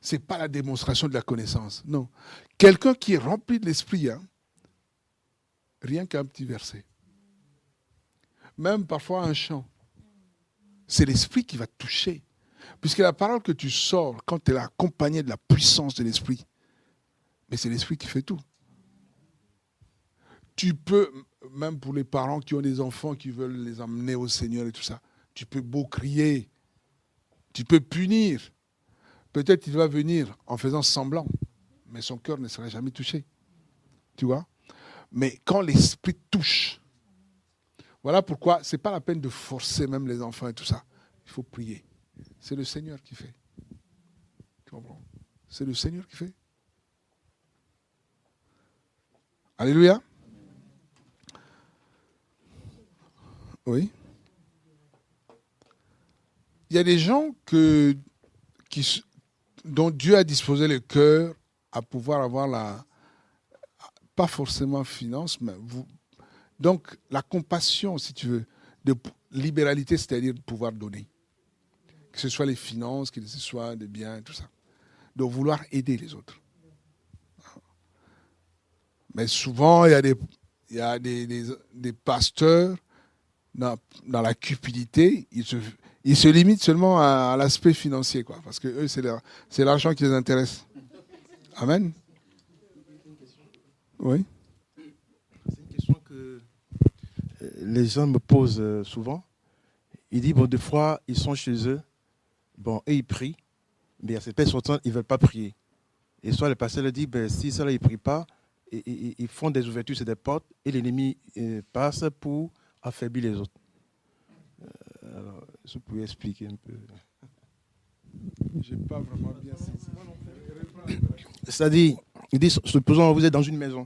C'est pas la démonstration de la connaissance, non. Quelqu'un qui est rempli de l'esprit, hein, rien qu'un petit verset, même parfois un chant, c'est l'esprit qui va te toucher. Puisque la parole que tu sors, quand elle est accompagnée de la puissance de l'esprit, mais c'est l'esprit qui fait tout. Tu peux, même pour les parents qui ont des enfants qui veulent les emmener au Seigneur et tout ça, tu peux beau crier, tu peux punir. Peut-être il va venir en faisant semblant, mais son cœur ne sera jamais touché. Tu vois? Mais quand l'esprit touche, voilà pourquoi ce n'est pas la peine de forcer même les enfants et tout ça. Il faut prier. C'est le Seigneur qui fait. Tu comprends? C'est le Seigneur qui fait. Alléluia. Oui. Il y a des gens dont Dieu a disposé le cœur à pouvoir avoir pas forcément finance, mais donc la compassion, si tu veux, de libéralité, c'est-à-dire de pouvoir donner. Que ce soit les finances, que ce soit des biens, tout ça. De vouloir aider les autres. Mais souvent, il y a des pasteurs dans la cupidité, ils se limitent seulement à l'aspect financier, quoi, parce que eux, c'est l'argent qui les intéresse. Amen. Oui. C'est une question que les gens me posent souvent. Ils disent, bon, des fois, ils sont chez eux, bon, et ils prient, mais à cette personne, ils ne veulent pas prier. Et soit le pasteur leur dit, ben, si cela, ils ne prient pas, ils font des ouvertures sur des portes, et l'ennemi passe pour affaiblir les autres. Alors, je peux expliquer un peu. Je n'ai pas vraiment bien saisi. C'est-à-dire, il dit, supposons vous êtes dans une maison,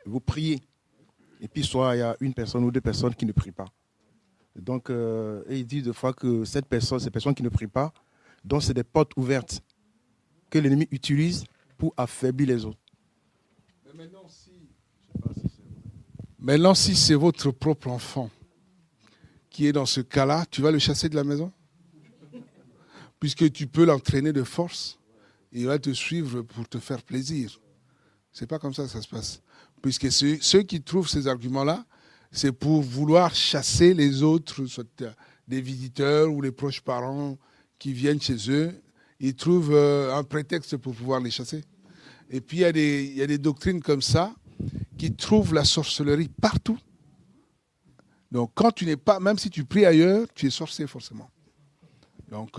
vous priez, et puis soit il y a une personne ou 2 personnes qui ne prient pas. Donc, et il dit des fois que ces personnes qui ne prient pas, donc c'est des portes ouvertes que l'ennemi utilise pour affaiblir les autres. Mais maintenant, si c'est votre propre enfant qui est dans ce cas-là, tu vas le chasser de la maison? Puisque tu peux l'entraîner de force, il va te suivre pour te faire plaisir. C'est pas comme ça que ça se passe. Puisque ceux qui trouvent ces arguments-là, c'est pour vouloir chasser les autres, soit des visiteurs ou les proches parents qui viennent chez eux. Ils trouvent un prétexte pour pouvoir les chasser. Et puis il y a des doctrines comme ça qui trouvent la sorcellerie partout. Donc quand tu n'es pas, même si tu pries ailleurs, tu es sorcier forcément. Donc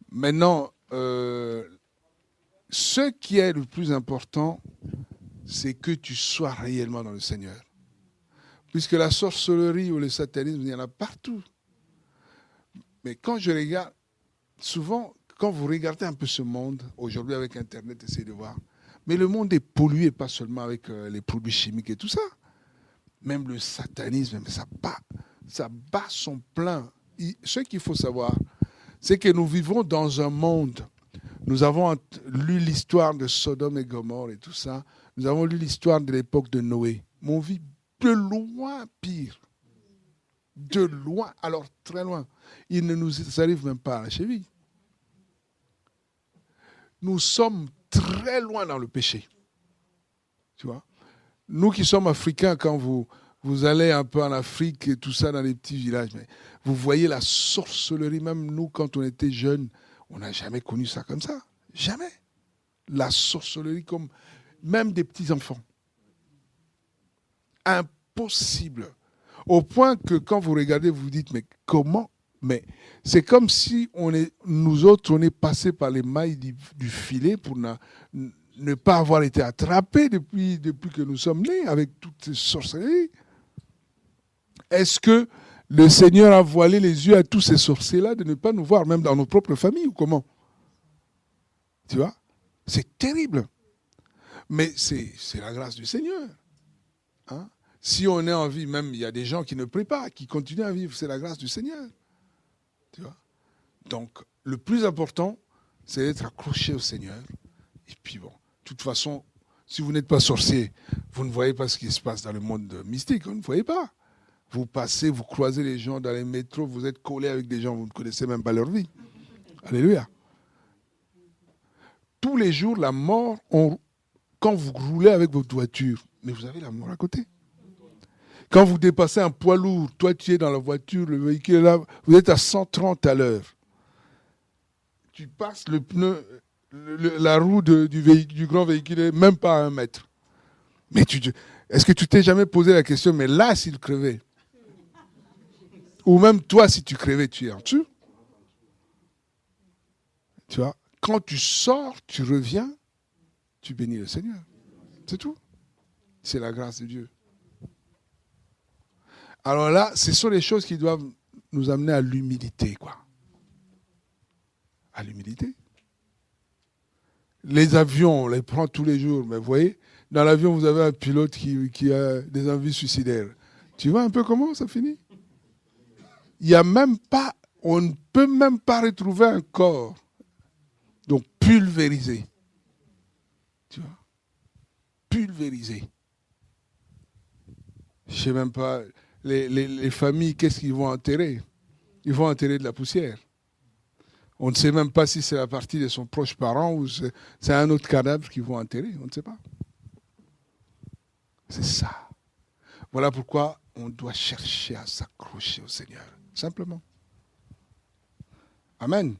maintenant, ce qui est le plus important, c'est que tu sois réellement dans le Seigneur. Puisque la sorcellerie ou le satanisme, il y en a partout. Mais quand je regarde, souvent, quand vous regardez un peu ce monde, aujourd'hui avec Internet, essayez de voir, mais le monde est pollué, pas seulement avec les produits chimiques et tout ça. Même le satanisme, mais ça bat son plein. Ce qu'il faut savoir, c'est que nous vivons dans un monde. Nous avons lu l'histoire de Sodome et Gomorrhe et tout ça. Nous avons lu l'histoire de l'époque de Noé. Mais on vit de loin pire. De loin, alors très loin. Il ne nous arrive même pas à la cheville. Nous sommes très loin dans le péché. Tu vois? Nous qui sommes africains, quand vous allez un peu en Afrique et tout ça, dans les petits villages, mais vous voyez la sorcellerie, même nous, quand on était jeunes, on n'a jamais connu ça comme ça. Jamais. La sorcellerie, comme même des petits-enfants. Impossible. Au point que quand vous regardez, vous vous dites, mais comment? Mais c'est comme si nous autres, on est passés par les mailles du filet pour ne pas avoir été attrapés depuis que nous sommes nés avec toutes ces sorcelleries. Est-ce que Le Seigneur a voilé les yeux à tous ces sorciers-là de ne pas nous voir, même dans nos propres familles ou comment? Tu vois? C'est terrible. Mais c'est la grâce du Seigneur. Hein? Si on est en vie, même il y a des gens qui ne prient pas, qui continuent à vivre, c'est la grâce du Seigneur. Tu vois? Donc, le plus important, c'est d'être accroché au Seigneur. Et puis bon, de toute façon, si vous n'êtes pas sorcier, vous ne voyez pas ce qui se passe dans le monde mystique, vous ne voyez pas. Vous passez, vous croisez les gens dans les métros, vous êtes collés avec des gens, vous ne connaissez même pas leur vie. Alléluia. Tous les jours, la mort, quand vous roulez avec votre voiture, mais vous avez la mort à côté. Quand vous dépassez un poids lourd, toi tu es dans la voiture, le véhicule est là, vous êtes à 130 à l'heure. Tu passes le pneu, la roue du grand véhicule n'est même pas à 1 mètre. Mais est-ce que tu t'es jamais posé la question, mais là, s'il crevait, ou même toi, si tu crevais, tu es en dessous. Tu vois, quand tu sors, tu reviens, tu bénis le Seigneur. C'est tout. C'est la grâce de Dieu. Alors là, ce sont les choses qui doivent nous amener à l'humilité, quoi. À l'humilité. Les avions, on les prend tous les jours, mais vous voyez, dans l'avion, vous avez un pilote qui a des envies suicidaires. Tu vois un peu comment ça finit? Il y a même pas, on ne peut même pas retrouver un corps. Donc, pulvérisé. Tu vois? Pulvérisé. Je ne sais même pas, les familles, qu'est-ce qu'ils vont enterrer? Ils vont enterrer de la poussière. On ne sait même pas si c'est la partie de son proche parent ou c'est un autre cadavre qu'ils vont enterrer. On ne sait pas. C'est ça. Voilà pourquoi on doit chercher à s'accrocher au Seigneur. Simplement. Amen.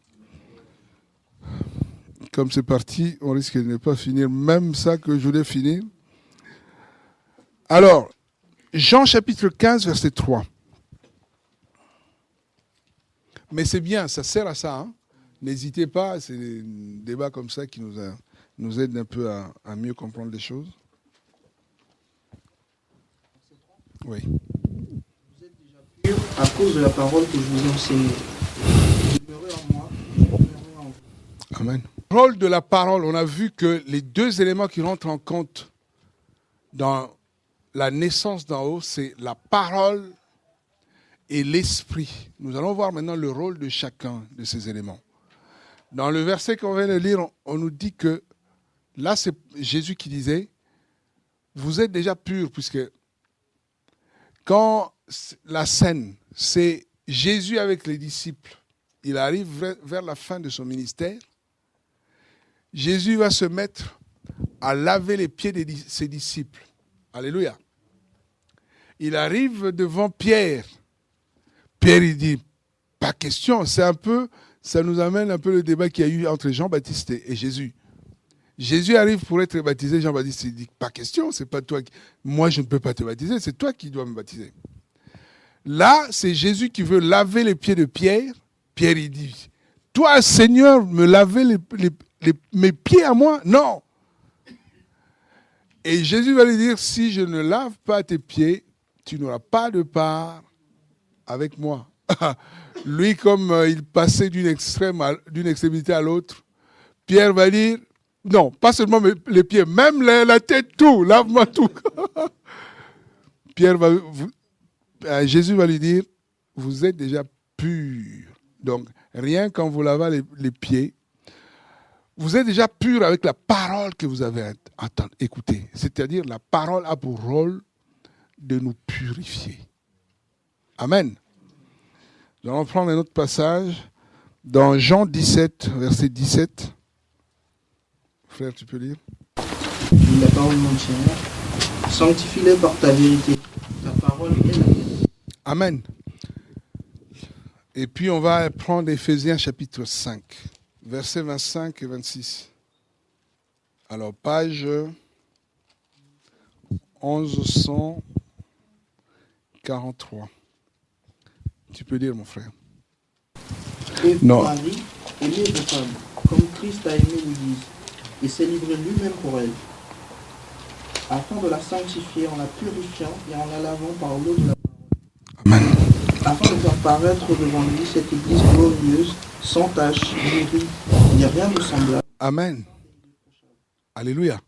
Comme c'est parti, on risque de ne pas finir même ça que je voulais finir. Alors, Jean chapitre 15, verset 3. Mais c'est bien, ça sert à ça. Hein. N'hésitez pas, c'est des débats comme ça qui nous aident un peu à mieux comprendre les choses. Oui. Vous êtes déjà purs à cause de la parole que je vous ai enseignée. Demeurez en moi, je demeurerai en vous. Amen. Le rôle de la parole, on a vu que les deux éléments qui rentrent en compte dans la naissance d'en haut, c'est la parole et l'esprit. Nous allons voir maintenant le rôle de chacun de ces éléments. Dans le verset qu'on vient de lire, on nous dit que, là c'est Jésus qui disait, vous êtes déjà purs, puisque quand la scène, c'est Jésus avec les disciples, il arrive vers la fin de son ministère, Jésus va se mettre à laver les pieds de ses disciples. Alléluia. Il arrive devant Pierre. Pierre, il dit, pas question, c'est un peu, ça nous amène un peu le débat qu'il y a eu entre Jean-Baptiste et Jésus. Jésus arrive pour être baptisé, Jean-Baptiste il dit, pas question, c'est pas toi, moi je ne peux pas te baptiser, c'est toi qui dois me baptiser. Là, c'est Jésus qui veut laver les pieds de Pierre. Pierre, il dit, toi, Seigneur, me laver mes pieds à moi? Non. Et Jésus va lui dire, si je ne lave pas tes pieds, tu n'auras pas de part avec moi. Lui, comme il passait d'une extrémité à l'autre, Pierre va dire, non, pas seulement les pieds, même la tête, tout, lave-moi tout. Jésus va lui dire, vous êtes déjà purs. Donc, rien qu'en vous lavant les pieds, vous êtes déjà purs avec la parole que vous avez écoutée. C'est-à-dire, la parole a pour rôle de nous purifier. Amen. Nous allons prendre un autre passage dans Jean 17, verset 17. Frère, tu peux lire? La parole mon Seigneur, sanctifie-les par ta vérité. Ta parole est la vérité. Amen. Et puis on va prendre Éphésiens chapitre 5, versets 25 et 26. Alors, page 1143. Tu peux lire, mon frère. Et Non. Marie, aimez vos femmes, comme Christ a aimé l'Église, et s'est livré lui-même pour elle, afin de la sanctifier en la purifiant et en la lavant par l'eau de la parole. Amen. afin de faire paraître devant lui cette église glorieuse, sans tache, ni ride, ni rien de semblable. Amen. Alléluia.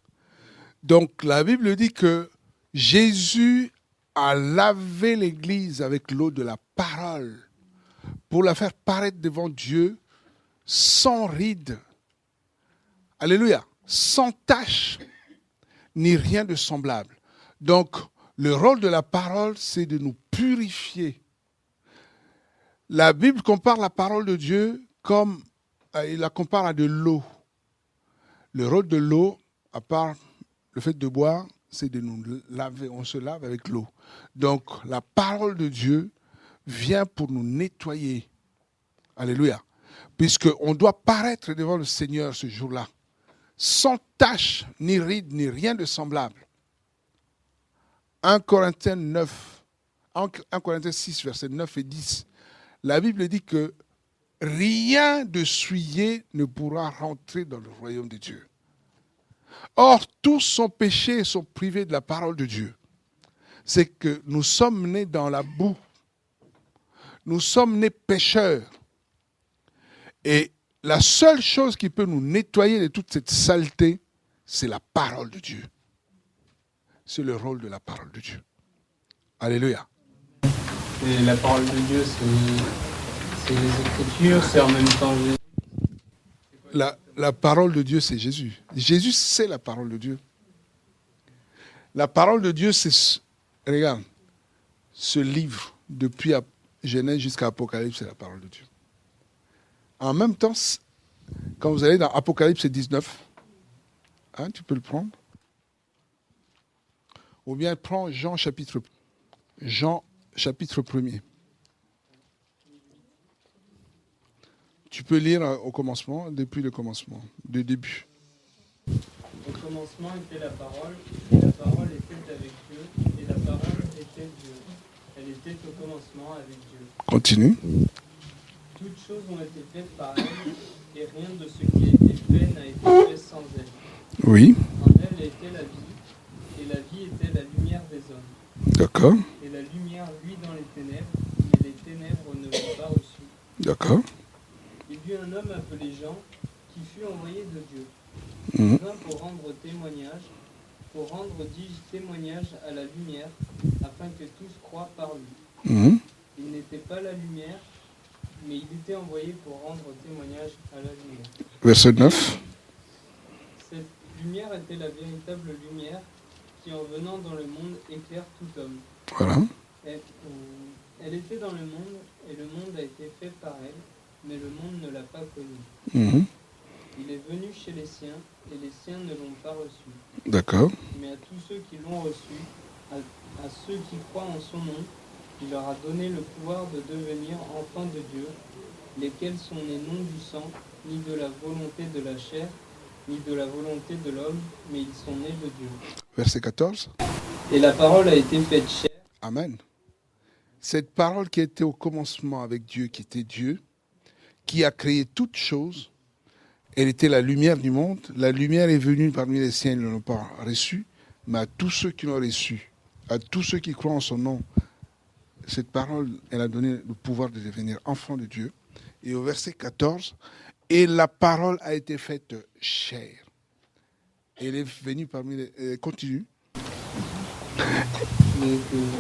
Donc la Bible dit que Jésus a lavé l'Église avec l'eau de la parole pour la faire paraître devant Dieu sans ride. Alléluia. Sans tache, ni rien de semblable. Donc le rôle de la parole, c'est de nous purifier. La Bible compare la parole de Dieu comme, il la compare à de l'eau. Le rôle de l'eau, à part le fait de boire, c'est de nous laver. On se lave avec l'eau. Donc, la parole de Dieu vient pour nous nettoyer. Alléluia. Puisqu'on doit paraître devant le Seigneur ce jour-là, sans tache, ni ride, ni rien de semblable. 1 Corinthiens 6, versets 9 et 10. La Bible dit que rien de souillé ne pourra rentrer dans le royaume de Dieu. Or, tous sont péchés et sont privés de la parole de Dieu. C'est que nous sommes nés dans la boue. Nous sommes nés pécheurs. Et la seule chose qui peut nous nettoyer de toute cette saleté, c'est la parole de Dieu. C'est le rôle de la parole de Dieu. Alléluia. Et la parole de Dieu, c'est les Écritures, c'est en même temps Jésus. La parole de Dieu, c'est Jésus. Jésus, c'est la parole de Dieu. La parole de Dieu, c'est, regarde, ce livre, depuis Genèse jusqu'à Apocalypse, c'est la parole de Dieu. En même temps, quand vous allez dans Apocalypse 19, hein, tu peux le prendre. Ou bien prends Jean chapitre 1er. Tu peux lire au commencement, depuis le commencement, du début. Au commencement était la parole, et la parole était avec Dieu, et la parole était Dieu. Elle était au commencement avec Dieu. Continue. Toutes choses ont été faites par elle, et rien de ce qui a été fait n'a été fait sans elle. Oui. En elle était la vie, et la vie était la lumière des hommes. D'accord. Et la lumière luit dans les ténèbres, mais les ténèbres ne l'ont pas reçue. D'accord. Il y eut un homme appelé Jean, qui fut envoyé de Dieu. Il vint pour rendre témoignage, témoignage à la lumière, afin que tous croient par lui. Il n'était pas la lumière, mais il était envoyé pour rendre témoignage à la lumière. Verset 9. Cette lumière était la véritable lumière qui, en venant dans le monde, éclaire tout homme. Voilà. Elle était dans le monde, et le monde a été fait par elle, mais le monde ne l'a pas connue. Il est venu chez les siens, et les siens ne l'ont pas reçu. D'accord. Mais à tous ceux qui l'ont reçu, à ceux qui croient en son nom, il leur a donné le pouvoir de devenir enfants de Dieu, lesquels sont nés non du sang, ni de la volonté de la chair, ni de la volonté de l'homme, mais ils sont nés de Dieu. Verset 14. Et la parole a été faite chair. Amen. Cette parole qui était au commencement avec Dieu, qui était Dieu, qui a créé toutes choses, elle était la lumière du monde. La lumière est venue parmi les siens, ils ne l'ont pas reçue, mais à tous ceux qui l'ont reçue, à tous ceux qui croient en son nom, cette parole, elle a donné le pouvoir de devenir enfant de Dieu. Et au verset 14, et la parole a été faite chair. Elle est venue parmi les... continue.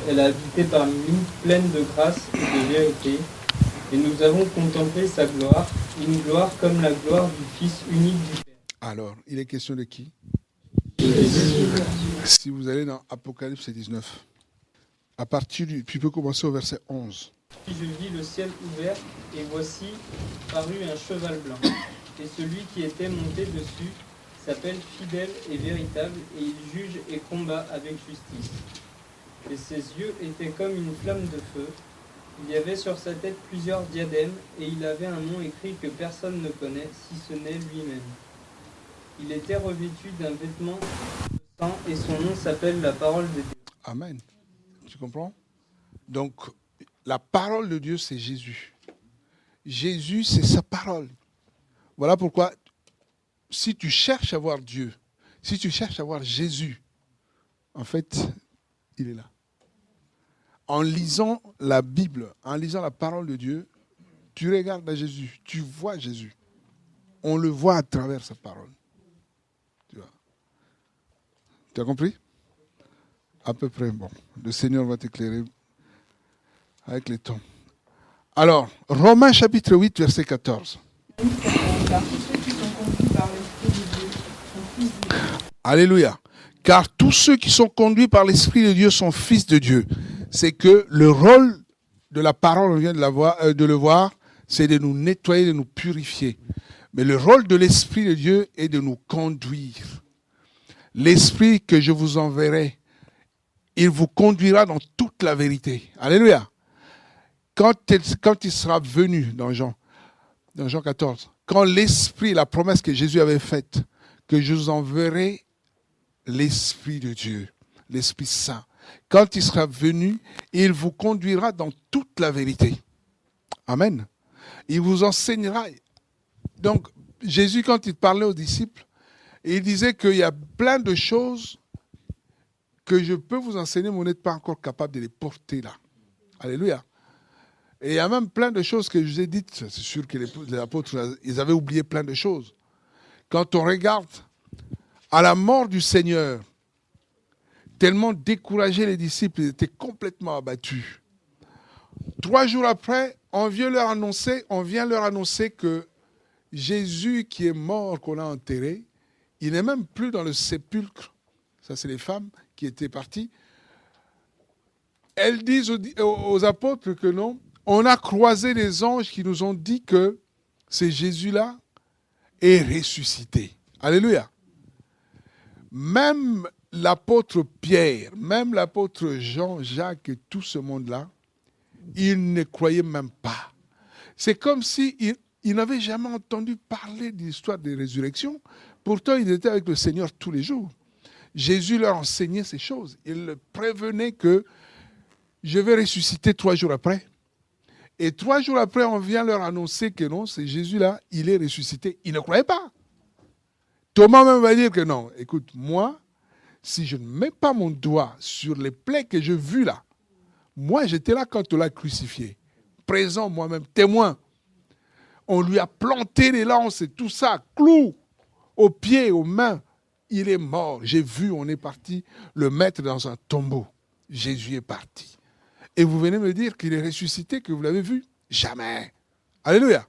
Elle a habité parmi nous, pleine de grâce et de vérité, et nous avons contemplé sa gloire, une gloire comme la gloire du Fils unique du Père. Alors, il est question de qui? Si vous allez dans Apocalypse 19, à partir du... Tu peux commencer au verset 11. Puis je vis le ciel ouvert, et voici parut un cheval blanc. Et celui qui était monté dessus s'appelle fidèle et véritable, et il juge et combat avec justice. Et ses yeux étaient comme une flamme de feu. Il y avait sur sa tête plusieurs diadèmes, et il avait un nom écrit que personne ne connaît, si ce n'est lui-même. Il était revêtu d'un vêtement de sang, et son nom s'appelle la parole de Dieu. Amen. Tu comprends? Donc, la parole de Dieu, c'est Jésus. Jésus, c'est sa parole. Voilà pourquoi, si tu cherches à voir Dieu, si tu cherches à voir Jésus, en fait, il est là. En lisant la Bible, en lisant la parole de Dieu, tu regardes à Jésus, tu vois Jésus. On le voit à travers sa parole. Tu as compris? À peu près, bon. Le Seigneur va t'éclairer avec les temps. Alors, Romains chapitre 8, verset 14. Car tous ceux qui sont conduits par l'Esprit de Dieu sont fils de Dieu. Alléluia. Car tous ceux qui sont conduits par l'Esprit de Dieu sont fils de Dieu. C'est que le rôle de la parole, on vient de le voir, c'est de nous nettoyer, de nous purifier. Mais le rôle de l'Esprit de Dieu est de nous conduire. L'Esprit que je vous enverrai, il vous conduira dans toute la vérité. Alléluia. Quand il sera venu dans Jean 14, quand l'Esprit, la promesse que Jésus avait faite, que je vous enverrai l'Esprit de Dieu, l'Esprit Saint, quand il sera venu, il vous conduira dans toute la vérité. Amen. Il vous enseignera. Donc, Jésus, quand il parlait aux disciples, il disait qu'il y a plein de choses que je peux vous enseigner, mais vous n'êtes pas encore capable de les porter là. Alléluia. Et il y a même plein de choses que je vous ai dites. C'est sûr que les apôtres, ils avaient oublié plein de choses. Quand on regarde à la mort du Seigneur, tellement découragés les disciples, ils étaient complètement abattus. 3 jours après, on vient leur annoncer que Jésus qui est mort, qu'on a enterré, il n'est même plus dans le sépulcre. Ça, c'est les femmes qui étaient parties. Elles disent aux apôtres que non, on a croisé des anges qui nous ont dit que c'est Jésus-là est ressuscité. Alléluia. Même l'apôtre Pierre, même l'apôtre Jean, Jacques et tout ce monde-là, ils ne croyaient même pas. C'est comme s'ils n'avaient jamais entendu parler de l'histoire des résurrections. Pourtant, ils étaient avec le Seigneur tous les jours. Jésus leur enseignait ces choses. Il le prévenait que je vais ressusciter 3 jours après. Et 3 jours après, on vient leur annoncer que non, c'est Jésus-là, il est ressuscité. Ils ne croyaient pas. Thomas même va dire que non. Écoute, moi, si je ne mets pas mon doigt sur les plaies que j'ai vues là, moi j'étais là quand on l'a crucifié. Présent moi-même, témoin. On lui a planté les lances et tout ça, clous aux pieds, aux mains. Il est mort. J'ai vu, on est parti le mettre dans un tombeau. Jésus est parti. Et vous venez me dire qu'il est ressuscité, que vous l'avez vu? Jamais. Alléluia.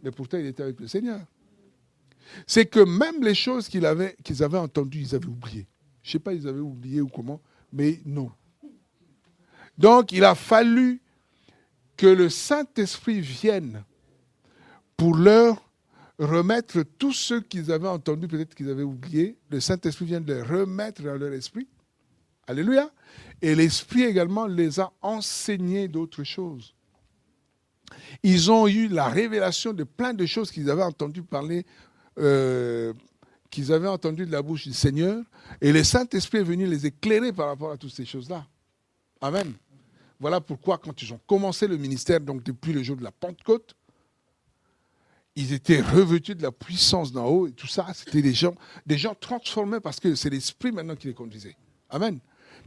Mais pourtant, il était avec le Seigneur. C'est que même les choses qu'ils avaient entendues, ils avaient oublié. Je ne sais pas, ils avaient oublié ou comment, mais non. Donc, il a fallu que le Saint-Esprit vienne pour leur remettre tout ce qu'ils avaient entendu, peut-être qu'ils avaient oublié. Le Saint-Esprit vient de les remettre dans leur esprit. Alléluia. Et l'Esprit également les a enseignés d'autres choses. Ils ont eu la révélation de plein de choses qu'ils avaient entendu parler, qu'ils avaient entendu de la bouche du Seigneur. Et le Saint-Esprit est venu les éclairer par rapport à toutes ces choses-là. Amen. Voilà pourquoi quand ils ont commencé le ministère, donc depuis le jour de la Pentecôte, ils étaient revêtus de la puissance d'en haut et tout ça. C'était des gens transformés parce que c'est l'Esprit maintenant qui les conduisait. Amen.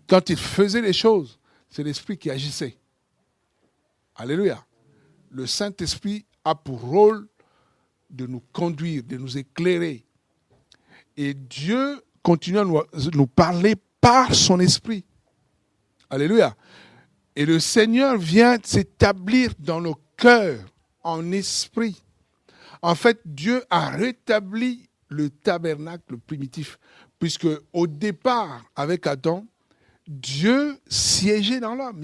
Quand ils faisaient les choses, c'est l'Esprit qui agissait. Alléluia. Le Saint-Esprit a pour rôle de nous conduire, de nous éclairer. Et Dieu continue à nous parler par son Esprit. Alléluia. Et le Seigneur vient s'établir dans nos cœurs en esprit. En fait, Dieu a rétabli le tabernacle primitif. Puisque au départ, avec Adam, Dieu siégeait dans l'homme.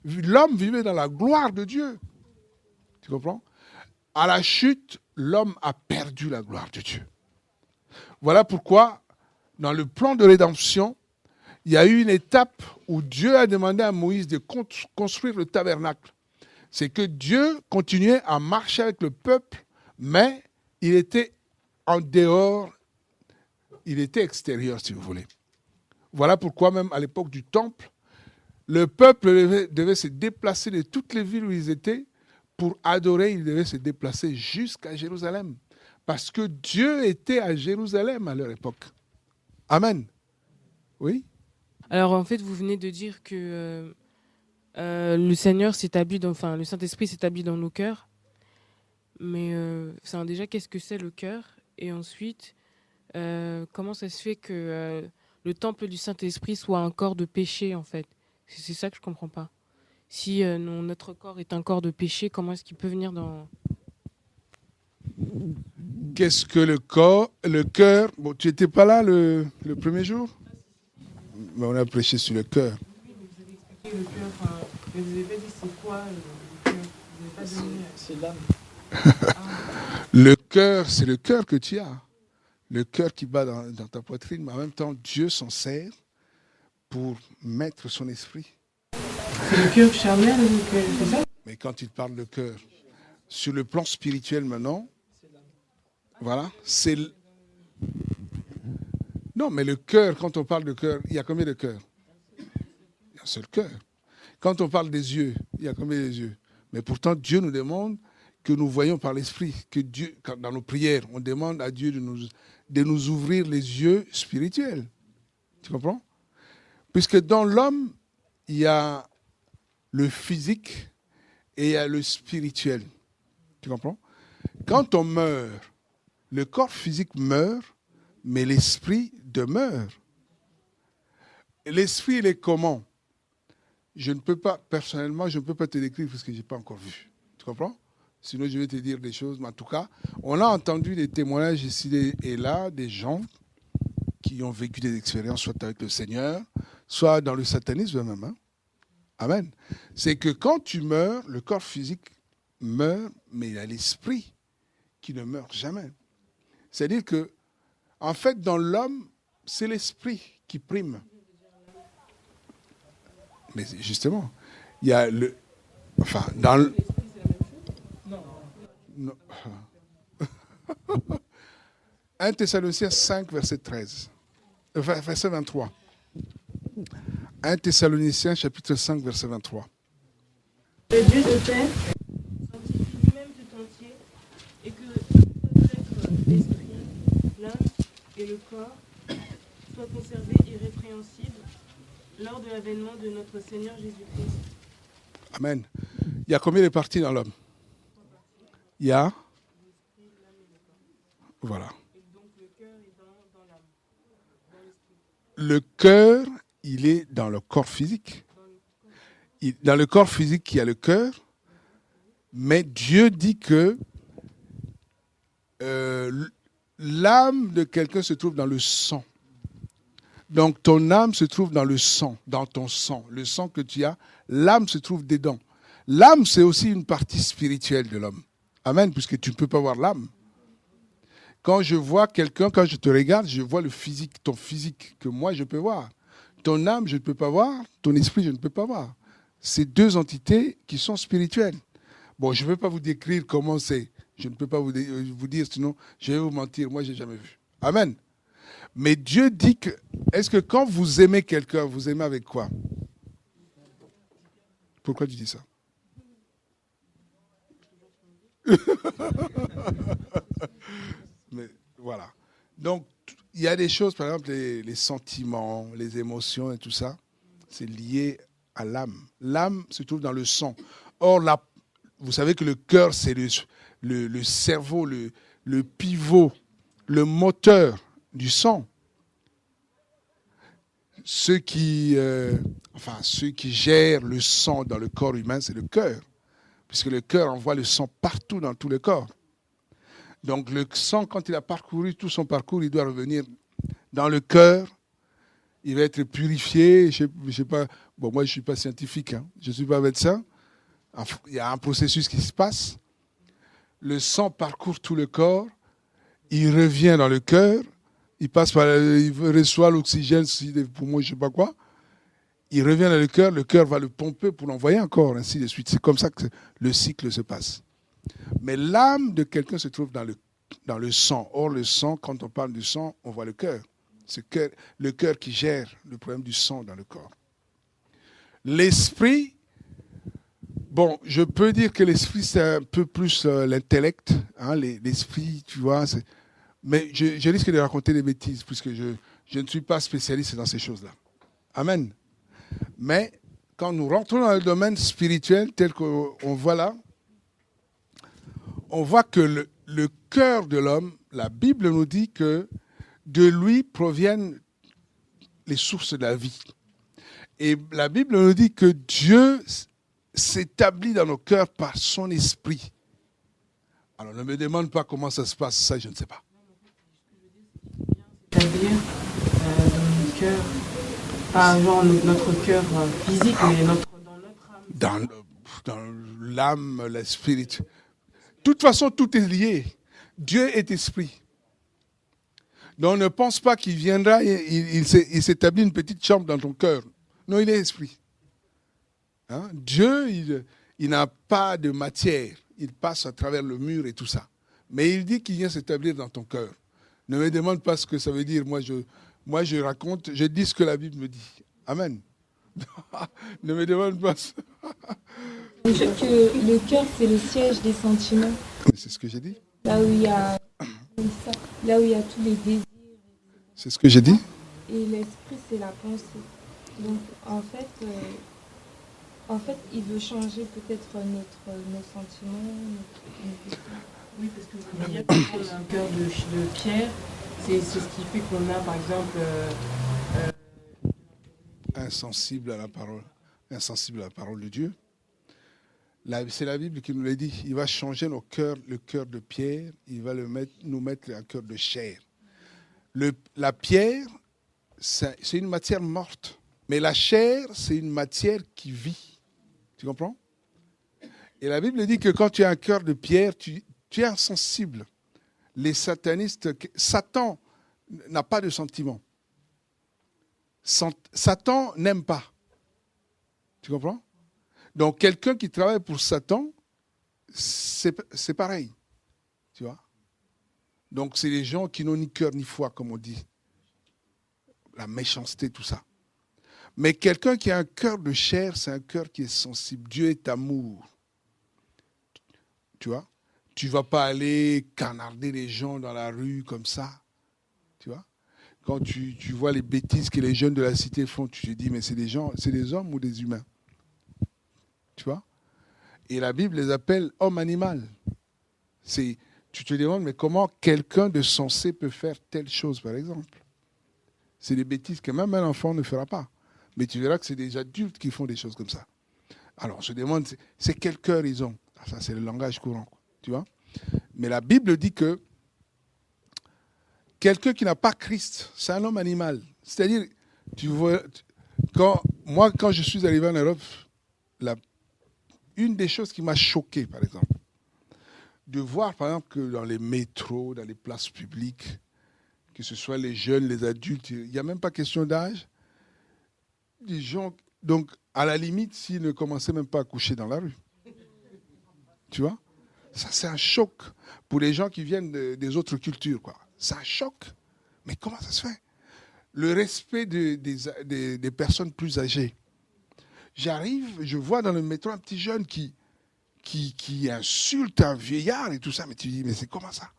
L'homme vivait dans la gloire de Dieu. Tu comprends? À la chute, l'homme a perdu la gloire de Dieu. Voilà pourquoi, dans le plan de rédemption, il y a eu une étape où Dieu a demandé à Moïse de construire le tabernacle. C'est que Dieu continuait à marcher avec le peuple, mais il était en dehors, il était extérieur, si vous voulez. Voilà pourquoi même à l'époque du temple, le peuple devait se déplacer de toutes les villes où ils étaient. Pour adorer, ils devaient se déplacer jusqu'à Jérusalem. Parce que Dieu était à Jérusalem à leur époque. Amen. Oui? Alors en fait, vous venez de dire que le Seigneur s'établit enfin, le Saint-Esprit s'établit dans nos cœurs. Mais déjà, qu'est-ce que c'est le cœur? Et ensuite, comment ça se fait que le temple du Saint-Esprit soit un corps de péché, en fait? C'est ça que je comprends pas. Si notre corps est un corps de péché, comment est-ce qu'il peut venir dans... Qu'est-ce que le cœur? Bon, tu n'étais pas là le premier jour? Mais on a prêché sur le cœur. Oui, mais vous avez expliqué le cœur, mais vous n'avez pas dit c'est quoi le cœur. Vous n'avez pas donné... C'est l'âme. Le cœur, c'est le cœur que tu as. Le cœur qui bat dans ta poitrine, mais en même temps, Dieu s'en sert pour mettre son esprit. C'est le cœur charnel, c'est ça? Mais quand il parle de cœur, sur le plan spirituel maintenant, voilà, c'est... Non, mais le cœur, quand on parle de cœur, il y a combien de cœurs? Il y a un seul cœur. Quand on parle des yeux, il y a combien de yeux? Mais pourtant, Dieu nous demande que nous voyons par l'esprit, que Dieu, dans nos prières, on demande à Dieu de nous ouvrir les yeux spirituels. Tu comprends? Puisque dans l'homme, il y a le physique et il y a le spirituel. Tu comprends? Quand on meurt, le corps physique meurt, mais l'esprit demeure. L'esprit, il est comment? Je ne peux pas, personnellement, je ne peux pas te décrire parce que je n'ai pas encore vu. Tu comprends? Sinon, je vais te dire des choses. Mais en tout cas, on a entendu des témoignages ici et là, des gens qui ont vécu des expériences, soit avec le Seigneur, soit dans le satanisme même. Hein? Amen. C'est que quand tu meurs, le corps physique meurt, mais il y a l'esprit qui ne meurt jamais. C'est-à-dire que, en fait, dans l'homme, c'est l'esprit qui prime. Mais justement, il y a le... Enfin, dans le... Non. 1 Thessaloniciens 5, verset 13. Verset 23. 1 Thessaloniciens, chapitre 5, verset 23. Le Dieu de paix sanctifie lui-même tout entier, et que peut-être l'esprit, l'âme et le corps soient conservés irrépréhensibles lors de l'avènement de notre Seigneur Jésus-Christ. Amen. Il y a combien de parties dans l'homme? Il y a... Voilà. Et donc le cœur est dans l'âme, dans l'esprit. Le cœur, il est dans le corps physique. Dans le corps physique, il y a le cœur, mais Dieu dit que l'âme de quelqu'un se trouve dans le sang. Donc ton âme se trouve dans le sang, dans ton sang. Le sang que tu as, l'âme se trouve dedans. L'âme, c'est aussi une partie spirituelle de l'homme. Amen, puisque tu ne peux pas voir l'âme. Quand je vois quelqu'un, quand je te regarde, je vois le physique, ton physique, que moi je peux voir. Ton âme, je ne peux pas voir. Ton esprit, je ne peux pas voir. C'est deux entités qui sont spirituelles. Bon, je ne peux pas vous décrire comment c'est. Je ne peux pas vous dire, sinon je vais vous mentir. Moi, je n'ai jamais vu. Amen. Mais Dieu dit que, est-ce que quand vous aimez quelqu'un, vous aimez avec quoi? Pourquoi tu dis ça? Mais voilà. Donc, il y a des choses, par exemple, les sentiments, les émotions et tout ça, c'est lié à l'âme. L'âme se trouve dans le sang. Or, vous savez que le cœur, c'est le cerveau, le pivot, le moteur du sang. Ceux qui gèrent le sang dans le corps humain, c'est le cœur. Puisque le cœur envoie le sang partout dans tout le corps. Donc le sang, quand il a parcouru tout son parcours, il doit revenir dans le cœur. Il va être purifié. Je sais pas. Bon, moi, je ne suis pas scientifique. Hein. Je ne suis pas médecin. Il y a un processus qui se passe. Le sang parcourt tout le corps. Il revient dans le cœur. Il reçoit l'oxygène, les poumons, je ne sais pas quoi. Il revient dans le cœur va le pomper pour l'envoyer encore, ainsi de suite. C'est comme ça que le cycle se passe. Mais l'âme de quelqu'un se trouve dans le sang. Or, le sang, quand on parle du sang, on voit le cœur. C'est le cœur qui gère le problème du sang dans le corps. L'esprit, bon, je peux dire que l'esprit, c'est un peu plus l'intellect. Hein, l'esprit, tu vois. Mais je risque de raconter des bêtises, puisque je ne suis pas spécialiste dans ces choses-là. Amen. Mais quand nous rentrons dans le domaine spirituel tel qu'on voit là, on voit que le cœur de l'homme, la Bible nous dit que de lui proviennent les sources de la vie. Et la Bible nous dit que Dieu s'établit dans nos cœurs par son esprit. Alors ne me demande pas comment ça se passe, ça je ne sais pas. C'est-à-dire dans notre cœur, pas genre notre cœur physique, mais dans notre âme. Dans l'âme, l'esprit. De toute façon, tout est lié. Dieu est esprit. Donc ne pense pas qu'il viendra et il s'établit une petite chambre dans ton cœur. Non, il est esprit. Hein? Dieu, il n'a pas de matière. Il passe à travers le mur et tout ça. Mais il dit qu'il vient s'établir dans ton cœur. Ne me demande pas ce que ça veut dire. Moi, je raconte, je dis ce que la Bible me dit. Amen. Ne me demande pas ça. On dit que le cœur, c'est le siège des sentiments. C'est ce que j'ai dit. Là où il y a tous les désirs. C'est ce que j'ai dit. Et l'esprit, c'est la pensée. Donc, en fait, il veut changer peut-être nos sentiments. Oui, parce que vous voulez dire qu'on a un cœur de pierre, c'est ce qui fait qu'on a, par exemple... insensible à la parole de Dieu. C'est la Bible qui nous l'a dit. Il va changer nos cœurs, le cœur de pierre, il va nous mettre un cœur de chair. La pierre, c'est une matière morte. Mais la chair, c'est une matière qui vit. Tu comprends? Et la Bible dit que quand tu as un cœur de pierre, tu es insensible. Les satanistes, Satan n'a pas de sentiments. Satan n'aime pas. Tu comprends? Donc quelqu'un qui travaille pour Satan, c'est pareil. Tu vois? Donc c'est les gens qui n'ont ni cœur ni foi, comme on dit. La méchanceté, tout ça. Mais quelqu'un qui a un cœur de chair, c'est un cœur qui est sensible. Dieu est amour. Tu vois? Tu ne vas pas aller canarder les gens dans la rue comme ça. Tu vois? Quand tu vois les bêtises que les jeunes de la cité font, tu te dis, mais c'est des hommes ou des humains? Tu vois? Et la Bible les appelle homme-animal. Tu te demandes, mais comment quelqu'un de sensé peut faire telle chose, par exemple? C'est des bêtises que même un enfant ne fera pas. Mais tu verras que c'est des adultes qui font des choses comme ça. Alors, on se demande, c'est quel cœur ils ont? Ça, c'est le langage courant. Tu vois? Mais la Bible dit que quelqu'un qui n'a pas Christ, c'est un homme animal. C'est-à-dire, tu vois, quand je suis arrivé en Europe, une des choses qui m'a choqué, par exemple, de voir, par exemple, que dans les métros, dans les places publiques, que ce soit les jeunes, les adultes, il n'y a même pas question d'âge, des gens, donc, à la limite, s'ils ne commençaient même pas à coucher dans la rue. Tu vois? Ça, c'est un choc pour les gens qui viennent des autres cultures, quoi. C'est un choc. Mais comment ça se fait? Le respect des personnes plus âgées. J'arrive, je vois dans le métro un petit jeune qui insulte un vieillard et tout ça, mais tu dis, mais c'est comment ça?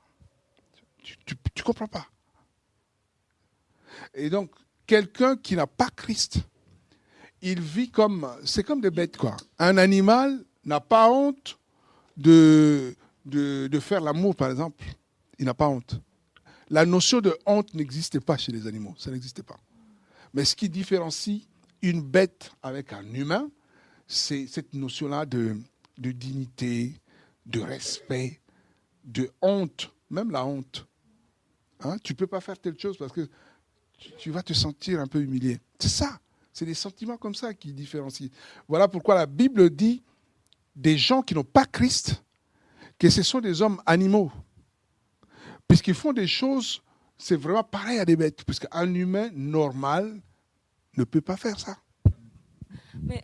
Tu comprends pas. Et donc, quelqu'un qui n'a pas Christ, il vit c'est comme des bêtes, quoi. Un animal n'a pas honte de faire l'amour, par exemple. Il n'a pas honte. La notion de honte n'existait pas chez les animaux, ça n'existait pas. Mais ce qui différencie une bête avec un humain, c'est cette notion-là de dignité, de respect, de honte, même la honte. Hein? Tu ne peux pas faire telle chose parce que tu vas te sentir un peu humilié. C'est ça, c'est des sentiments comme ça qui différencient. Voilà pourquoi la Bible dit des gens qui n'ont pas Christ, que ce sont des hommes animaux. Puisqu'ils font des choses, c'est vraiment pareil à des bêtes. Puisqu'un humain normal ne peut pas faire ça. Mais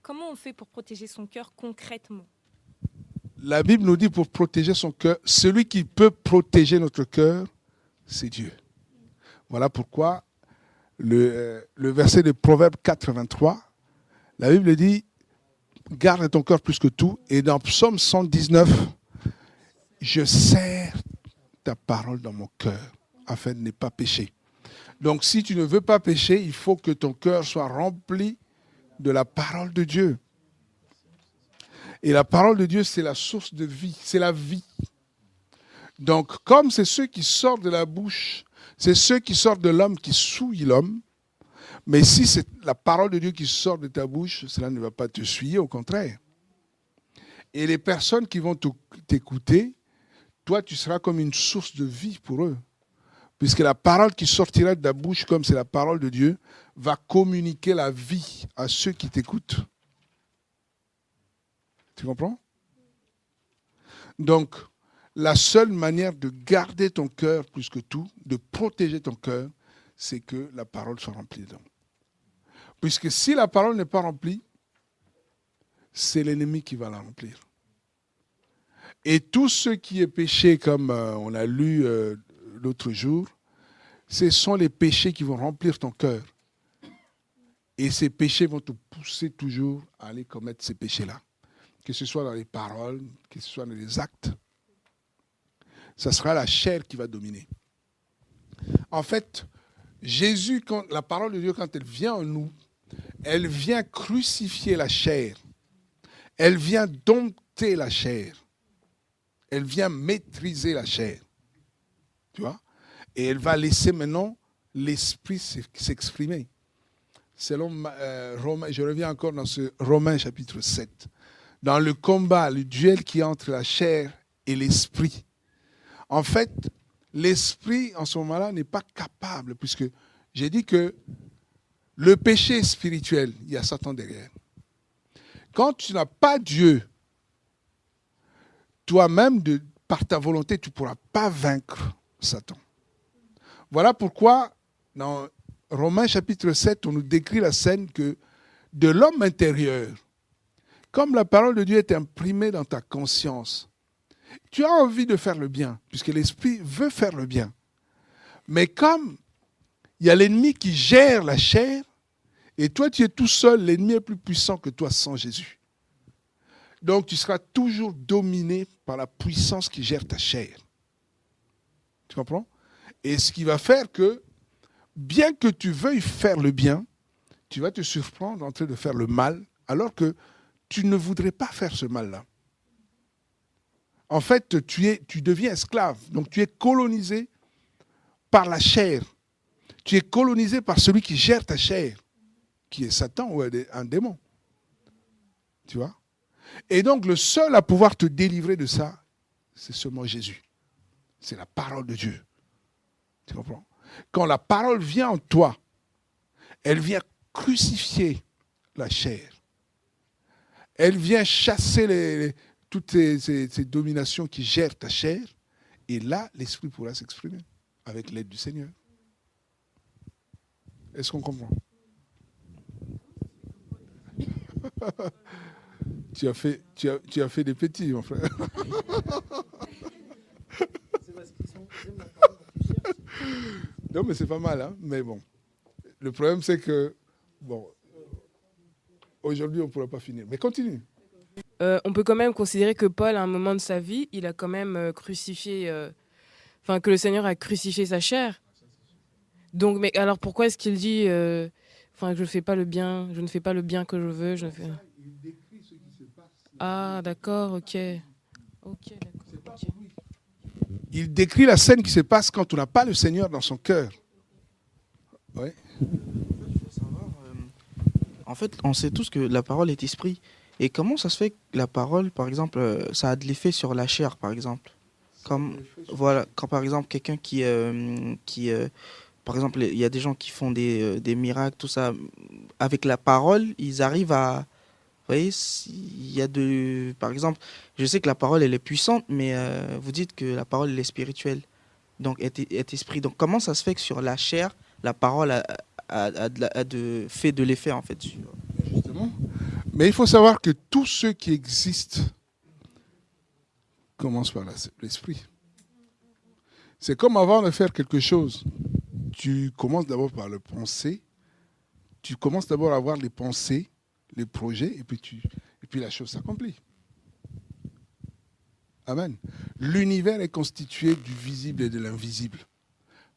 comment on fait pour protéger son cœur concrètement? La Bible nous dit pour protéger son cœur, celui qui peut protéger notre cœur, c'est Dieu. Voilà pourquoi le verset de Proverbe 83, la Bible dit, garde ton cœur plus que tout. Et dans Psaume 119, je serre ta parole dans mon cœur afin de ne pas pécher. Donc si tu ne veux pas pécher, il faut que ton cœur soit rempli de la parole de Dieu. Et la parole de Dieu, c'est la source de vie, c'est la vie. Donc, comme c'est ceux qui sortent de la bouche, c'est ceux qui sortent de l'homme qui souillent l'homme, mais si c'est la parole de Dieu qui sort de ta bouche, cela ne va pas te souiller, au contraire. Et les personnes qui vont t'écouter, toi, tu seras comme une source de vie pour eux. Puisque la parole qui sortira de ta bouche, comme c'est la parole de Dieu, va communiquer la vie à ceux qui t'écoutent. Tu comprends? Donc, la seule manière de garder ton cœur plus que tout, de protéger ton cœur, c'est que la parole soit remplie dedans. Puisque si la parole n'est pas remplie, c'est l'ennemi qui va la remplir. Et tout ce qui est péché, comme on a lu l'autre jour, ce sont les péchés qui vont remplir ton cœur. Et ces péchés vont te pousser toujours à aller commettre ces péchés-là. Que ce soit dans les paroles, que ce soit dans les actes. Ça sera la chair qui va dominer. En fait, Jésus, la parole de Dieu, quand elle vient en nous, elle vient crucifier la chair. Elle vient dompter la chair. Elle vient maîtriser la chair. Tu vois? Et elle va laisser maintenant l'esprit s'exprimer. Selon Romains, je reviens encore dans ce Romains chapitre 7. Dans le combat, le duel qui est entre la chair et l'esprit. En fait, l'esprit, en ce moment-là, n'est pas capable, puisque j'ai dit que le péché est spirituel, il y a Satan derrière. Quand tu n'as pas Dieu, toi-même, par ta volonté, tu ne pourras pas vaincre Satan. Voilà pourquoi, dans Romains chapitre 7, on nous décrit la scène que de l'homme intérieur, comme la parole de Dieu est imprimée dans ta conscience, tu as envie de faire le bien, puisque l'esprit veut faire le bien. Mais comme il y a l'ennemi qui gère la chair, et toi tu es tout seul, l'ennemi est plus puissant que toi sans Jésus. Donc tu seras toujours dominé par la puissance qui gère ta chair. Tu comprends? Et ce qui va faire que, bien que tu veuilles faire le bien, tu vas te surprendre en train de faire le mal, alors que tu ne voudrais pas faire ce mal-là. En fait, tu deviens esclave. Donc tu es colonisé par la chair. Tu es colonisé par celui qui gère ta chair, qui est Satan ou un démon. Tu vois? Et donc le seul à pouvoir te délivrer de ça, c'est seulement Jésus. C'est la parole de Dieu. Tu comprends? Quand la parole vient en toi, elle vient crucifier la chair. Elle vient chasser toutes ces dominations qui gèrent ta chair. Et là, l'esprit pourra s'exprimer avec l'aide du Seigneur. Est-ce qu'on comprend? Tu as fait des petits, mon frère. Non, mais c'est pas mal, hein? Mais bon. Le problème, c'est que, bon, aujourd'hui, on ne pourra pas finir. Mais continue. On peut quand même considérer que Paul, à un moment de sa vie, il a quand même crucifié, que le Seigneur a crucifié sa chair. Donc, mais alors pourquoi est-ce qu'il dit, que je ne fais pas le bien, je ne fais pas le bien que je veux, je fais... Ah, d'accord, ok. Ok, d'accord. Il décrit la scène qui se passe quand on n'a pas le Seigneur dans son cœur. Oui. En fait, on sait tous que la parole est esprit. Et comment ça se fait que la parole, par exemple, ça a de l'effet sur la chair, par exemple? Comme, voilà, quand par exemple quelqu'un par exemple, il y a des gens qui font des miracles, tout ça, avec la parole, ils arrivent à... Vous voyez, il y a par exemple, je sais que la parole, elle est puissante, mais vous dites que la parole, elle est spirituelle, donc est esprit. Donc comment ça se fait que sur la chair, la parole fait de l'effet, en fait? Justement. Mais il faut savoir que tous ceux qui existent commencent par l'esprit. C'est comme avant de faire quelque chose. Tu commences d'abord par le penser. Tu commences d'abord à avoir les pensées, les projets, et puis la chose s'accomplit. Amen. L'univers est constitué du visible et de l'invisible.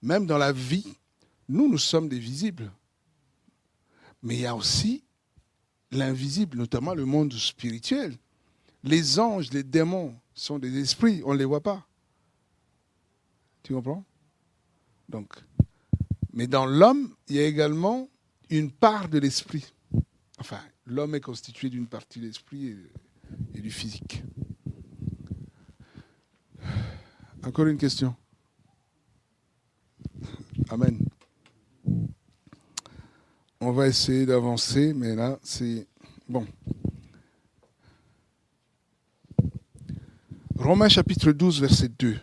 Même dans la vie, nous sommes des visibles. Mais il y a aussi l'invisible, notamment le monde spirituel. Les anges, les démons sont des esprits, on ne les voit pas. Tu comprends? Donc, mais dans l'homme, il y a également une part de l'esprit. Enfin, l'homme est constitué d'une partie de l'esprit et du physique. Encore une question? Amen. On va essayer d'avancer, mais là, c'est... Bon. Romains chapitre 12, verset 2.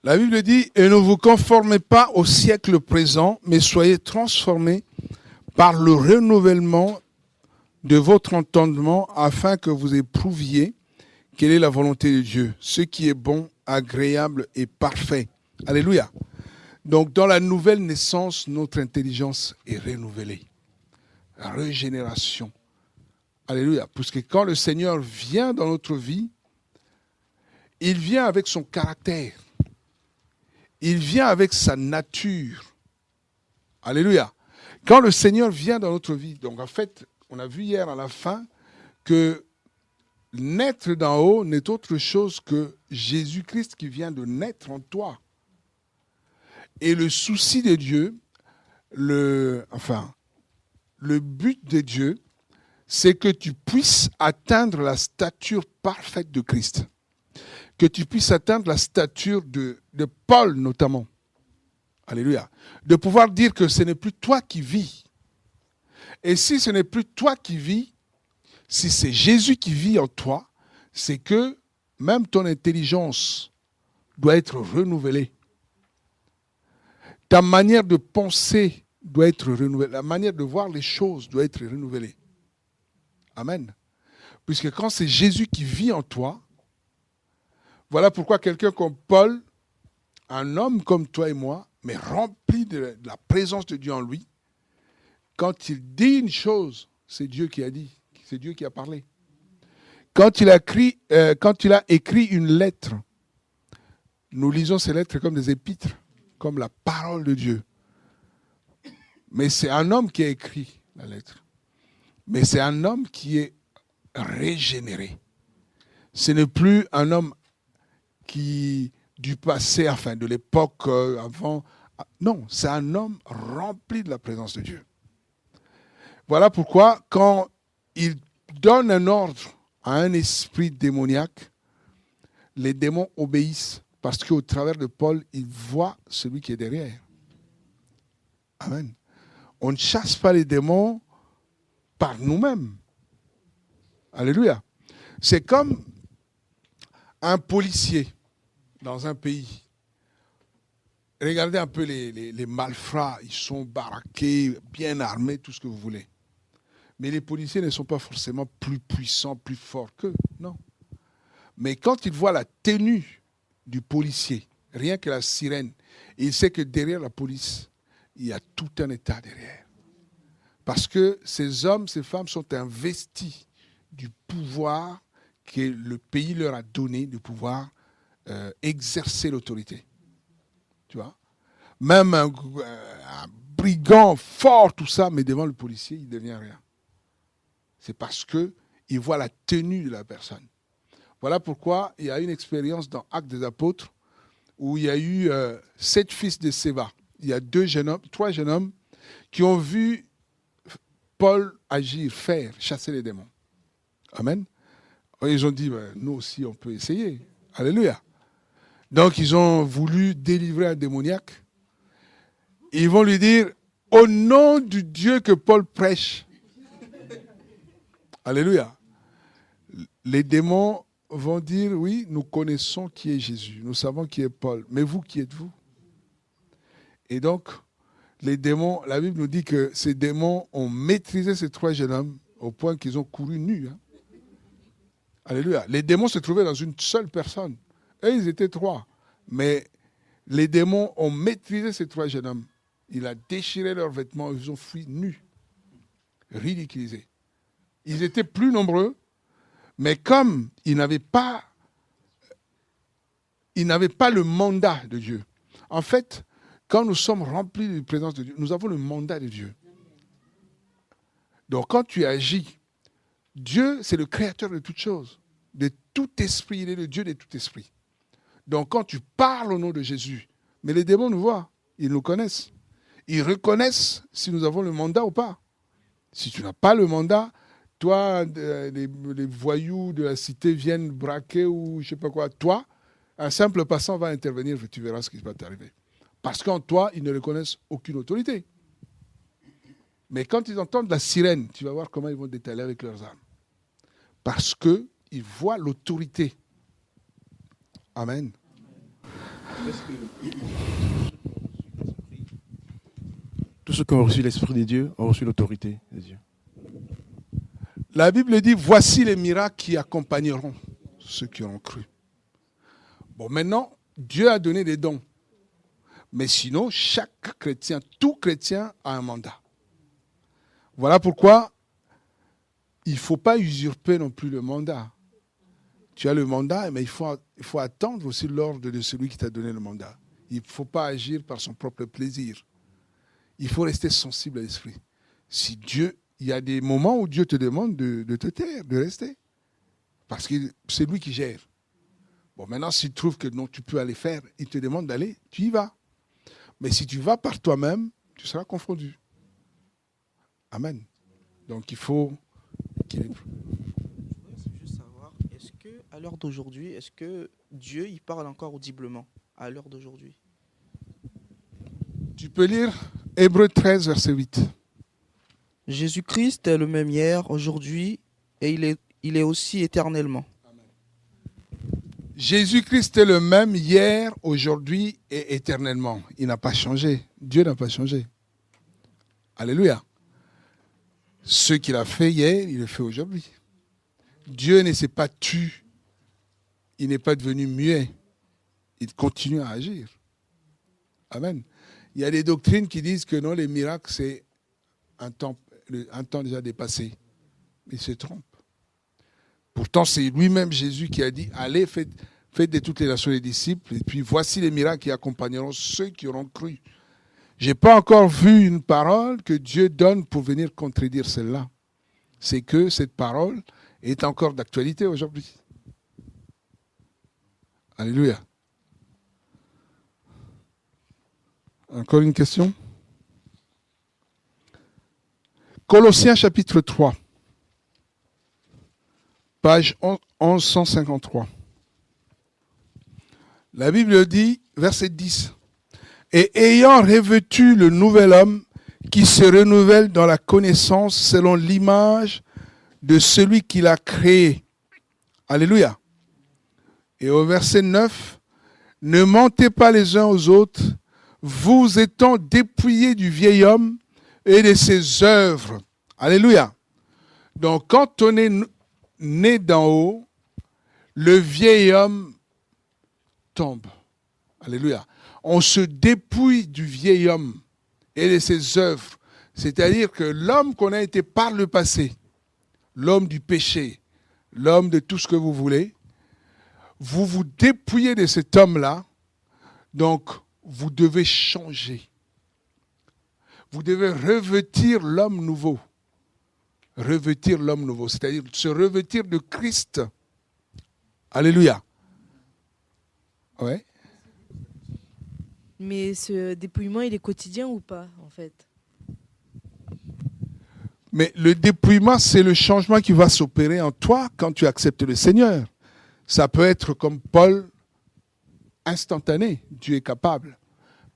La Bible dit « Et ne vous conformez pas au siècle présent, mais soyez transformés par le renouvellement de votre entendement, afin que vous éprouviez quelle est la volonté de Dieu, ce qui est bon, agréable et parfait. » Alléluia. Donc, dans la nouvelle naissance, notre intelligence est renouvelée. La régénération. Alléluia. Puisque quand le Seigneur vient dans notre vie, il vient avec son caractère. Il vient avec sa nature. Alléluia. Quand le Seigneur vient dans notre vie, donc en fait, on a vu hier à la fin que naître d'en haut n'est autre chose que Jésus-Christ qui vient de naître en toi. Et le souci de Dieu, le but de Dieu, c'est que tu puisses atteindre la stature parfaite de Christ. Que tu puisses atteindre la stature de Paul notamment. Alléluia. De pouvoir dire que ce n'est plus toi qui vis. Et si ce n'est plus toi qui vis, si c'est Jésus qui vit en toi, c'est que même ton intelligence doit être renouvelée. Ta manière de penser doit être renouvelée. La manière de voir les choses doit être renouvelée. Amen. Puisque quand c'est Jésus qui vit en toi, voilà pourquoi quelqu'un comme Paul, un homme comme toi et moi, mais rempli de la présence de Dieu en lui, quand il dit une chose, c'est Dieu qui a dit, c'est Dieu qui a parlé. Quand il a écrit une lettre, nous lisons ces lettres comme des épîtres, comme la parole de Dieu. Mais c'est un homme qui a écrit la lettre. Mais c'est un homme qui est régénéré. Ce n'est plus un homme qui, du passé, enfin de l'époque avant. Non, c'est un homme rempli de la présence de Dieu. Voilà pourquoi, quand il donne un ordre à un esprit démoniaque, les démons obéissent. Parce qu'au travers de Paul, il voit celui qui est derrière. Amen. On ne chasse pas les démons par nous-mêmes. Alléluia. C'est comme un policier dans un pays. Regardez un peu les malfrats. Ils sont baraqués, bien armés, tout ce que vous voulez. Mais les policiers ne sont pas forcément plus puissants, plus forts qu'eux. Non. Mais quand ils voient la tenue du policier, rien que la sirène, il sait que derrière la police, il y a tout un État derrière. Parce que ces hommes, ces femmes sont investis du pouvoir que le pays leur a donné, de pouvoir exercer l'autorité. Tu vois? Même un brigand fort, tout ça, mais devant le policier, il ne devient rien. C'est parce qu'il voit la tenue de la personne. Voilà pourquoi il y a une expérience dans Actes des Apôtres où il y a eu 7 fils de Séva. Il y a 3 jeunes hommes qui ont vu Paul agir, chasser les démons. Amen. Ils ont dit, nous aussi on peut essayer. Alléluia. Donc ils ont voulu délivrer un démoniaque. Ils vont lui dire, au nom du Dieu que Paul prêche. Alléluia. Les démons vont dire, oui, nous connaissons qui est Jésus, nous savons qui est Paul, mais vous, qui êtes-vous? Et donc, les démons, la Bible nous dit que ces démons ont maîtrisé ces 3 jeunes hommes au point qu'ils ont couru nus. Hein. Alléluia. Les démons se trouvaient dans une seule personne. Eux, ils étaient 3. Mais les démons ont maîtrisé ces 3 jeunes hommes. Il a déchiré leurs vêtements, ils ont fui nus, ridiculisés. Ils étaient plus nombreux, mais comme ils n'avaient pas le mandat de Dieu. En fait, quand nous sommes remplis de la présence de Dieu, nous avons le mandat de Dieu. Donc quand tu agis, Dieu, c'est le créateur de toutes choses. De tout esprit, il est le Dieu de tout esprit. Donc quand tu parles au nom de Jésus, mais les démons nous voient, ils nous connaissent. Ils reconnaissent si nous avons le mandat ou pas. Si tu n'as pas le mandat, toi, les voyous de la cité viennent braquer ou je ne sais pas quoi. Toi, un simple passant va intervenir et tu verras ce qui va t'arriver. Parce qu'en toi, ils ne reconnaissent aucune autorité. Mais quand ils entendent la sirène, tu vas voir comment ils vont détaler avec leurs armes. Parce qu'ils voient l'autorité. Amen. Tous ceux qui ont reçu l'Esprit de Dieu ont reçu l'autorité de Dieu. La Bible dit, voici les miracles qui accompagneront ceux qui auront cru. Bon, maintenant, Dieu a donné des dons. Mais sinon, chaque chrétien, tout chrétien a un mandat. Voilà pourquoi il ne faut pas usurper non plus le mandat. Tu as le mandat, mais il faut attendre aussi l'ordre de celui qui t'a donné le mandat. Il ne faut pas agir par son propre plaisir. Il faut rester sensible à l'esprit. Si Dieu, il y a des moments où Dieu te demande de te taire, de rester. Parce que c'est lui qui gère. Bon, maintenant, s'il trouve que non, tu peux aller faire, il te demande d'aller, tu y vas. Mais si tu vas par toi-même, tu seras confondu. Amen. Donc il faut équilibre. C'est juste savoir, est-ce que à l'heure d'aujourd'hui, est-ce que Dieu il parle encore audiblement à l'heure d'aujourd'hui? Tu peux lire Hébreux 13, verset 8. Jésus-Christ est le même hier, aujourd'hui, et il est aussi éternellement. Jésus-Christ est le même hier, aujourd'hui et éternellement. Il n'a pas changé. Dieu n'a pas changé. Alléluia. Ce qu'il a fait hier, il le fait aujourd'hui. Dieu ne s'est pas tu. Il n'est pas devenu muet. Il continue à agir. Amen. Il y a des doctrines qui disent que non, les miracles, c'est un temps déjà dépassé. Il se trompe. Pourtant, c'est lui-même Jésus qui a dit, allez, faites de toutes les nations les disciples, et puis voici les miracles qui accompagneront ceux qui auront cru. Je n'ai pas encore vu une parole que Dieu donne pour venir contredire celle-là. C'est que cette parole est encore d'actualité aujourd'hui. Alléluia. Encore une question? Colossiens chapitre 3, page 1153. La Bible dit, verset 10, « Et ayant revêtu le nouvel homme qui se renouvelle dans la connaissance selon l'image de celui qui l'a créé. » Alléluia. Et au verset 9, « Ne mentez pas les uns aux autres, vous étant dépouillés du vieil homme et de ses œuvres. » Alléluia. Donc quand on est né d'en haut, le vieil homme tombe. Alléluia. On se dépouille du vieil homme et de ses œuvres. C'est-à-dire que l'homme qu'on a été par le passé, l'homme du péché, l'homme de tout ce que vous voulez, vous vous dépouillez de cet homme-là, donc vous devez changer. Vous devez revêtir l'homme nouveau. Revêtir l'homme nouveau, c'est-à-dire se revêtir de Christ. Alléluia. Ouais. Mais ce dépouillement, il est quotidien ou pas, en fait? Mais le dépouillement, c'est le changement qui va s'opérer en toi quand tu acceptes le Seigneur. Ça peut être comme Paul, instantané. Dieu est capable.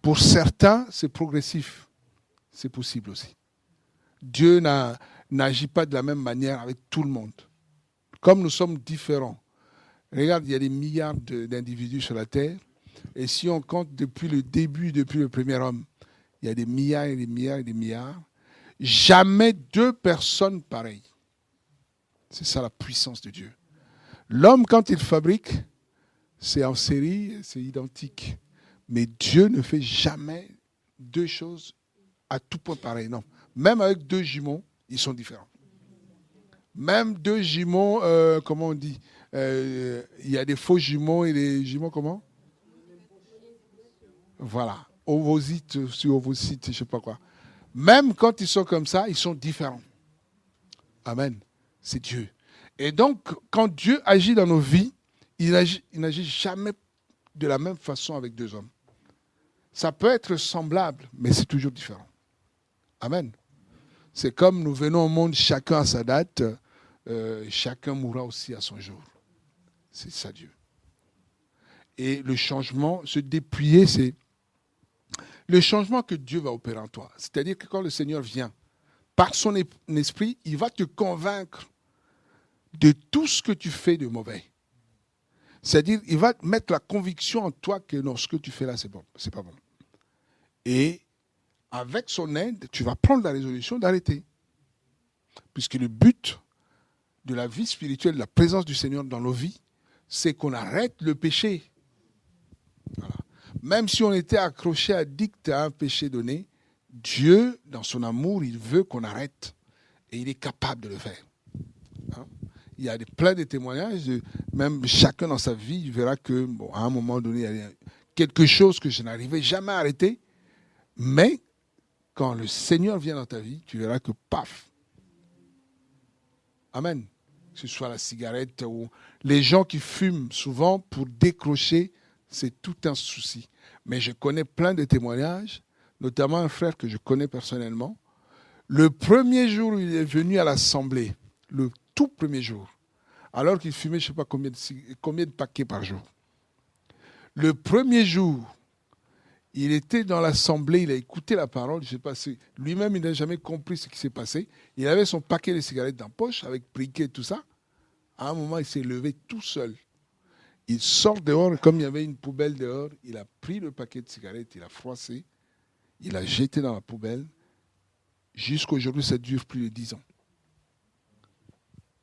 Pour certains, c'est progressif. C'est possible aussi. Dieu n'agit pas de la même manière avec tout le monde. Comme nous sommes différents. Regarde, il y a des milliards d'individus sur la Terre. Et si on compte depuis le début, depuis le premier homme, il y a des milliards et des milliards et des milliards. Jamais deux personnes pareilles. C'est ça la puissance de Dieu. L'homme, quand il fabrique, c'est en série, c'est identique. Mais Dieu ne fait jamais deux choses à tout point pareilles. Non. Même avec deux jumeaux, ils sont différents. Même deux jumeaux, comment on dit, il y a des faux jumeaux et des jumeaux comment? Voilà. Ovosite sur ovocite, je ne sais pas quoi. Même quand ils sont comme ça, ils sont différents. Amen. C'est Dieu. Et donc, quand Dieu agit dans nos vies, il n'agit jamais de la même façon avec deux hommes. Ça peut être semblable, mais c'est toujours différent. Amen. C'est comme nous venons au monde chacun à sa date, chacun mourra aussi à son jour. C'est ça Dieu. Et le changement, se dépouiller, c'est le changement que Dieu va opérer en toi. C'est-à-dire que quand le Seigneur vient, par son esprit, il va te convaincre de tout ce que tu fais de mauvais. C'est-à-dire, il va mettre la conviction en toi que non, ce que tu fais là, c'est bon, c'est pas bon. Et avec son aide, tu vas prendre la résolution d'arrêter. Puisque le but de la vie spirituelle, de la présence du Seigneur dans nos vies, c'est qu'on arrête le péché. Voilà. Même si on était accroché, addict à un péché donné, Dieu, dans son amour, il veut qu'on arrête. Et il est capable de le faire. Hein? Il y a plein de témoignages, même chacun dans sa vie, il verra que, bon, à un moment donné, il y a quelque chose que je n'arrivais jamais à arrêter. Mais, quand le Seigneur vient dans ta vie, tu verras que, paf. Amen. Que ce soit la cigarette ou les gens qui fument souvent pour décrocher, c'est tout un souci. Mais je connais plein de témoignages, notamment un frère que je connais personnellement. Le premier jour où il est venu à l'assemblée, le tout premier jour, alors qu'il fumait je ne sais pas combien de paquets par jour. Le premier jour, il était dans l'assemblée, il a écouté la parole, je ne sais pas si lui-même il n'a jamais compris ce qui s'est passé. Il avait son paquet de cigarettes dans la poche avec briquet et tout ça. À un moment, il s'est levé tout seul. Il sort dehors, et comme il y avait une poubelle dehors, il a pris le paquet de cigarettes, il a froissé, il a jeté dans la poubelle. Jusqu'aujourd'hui, ça dure plus de 10 ans.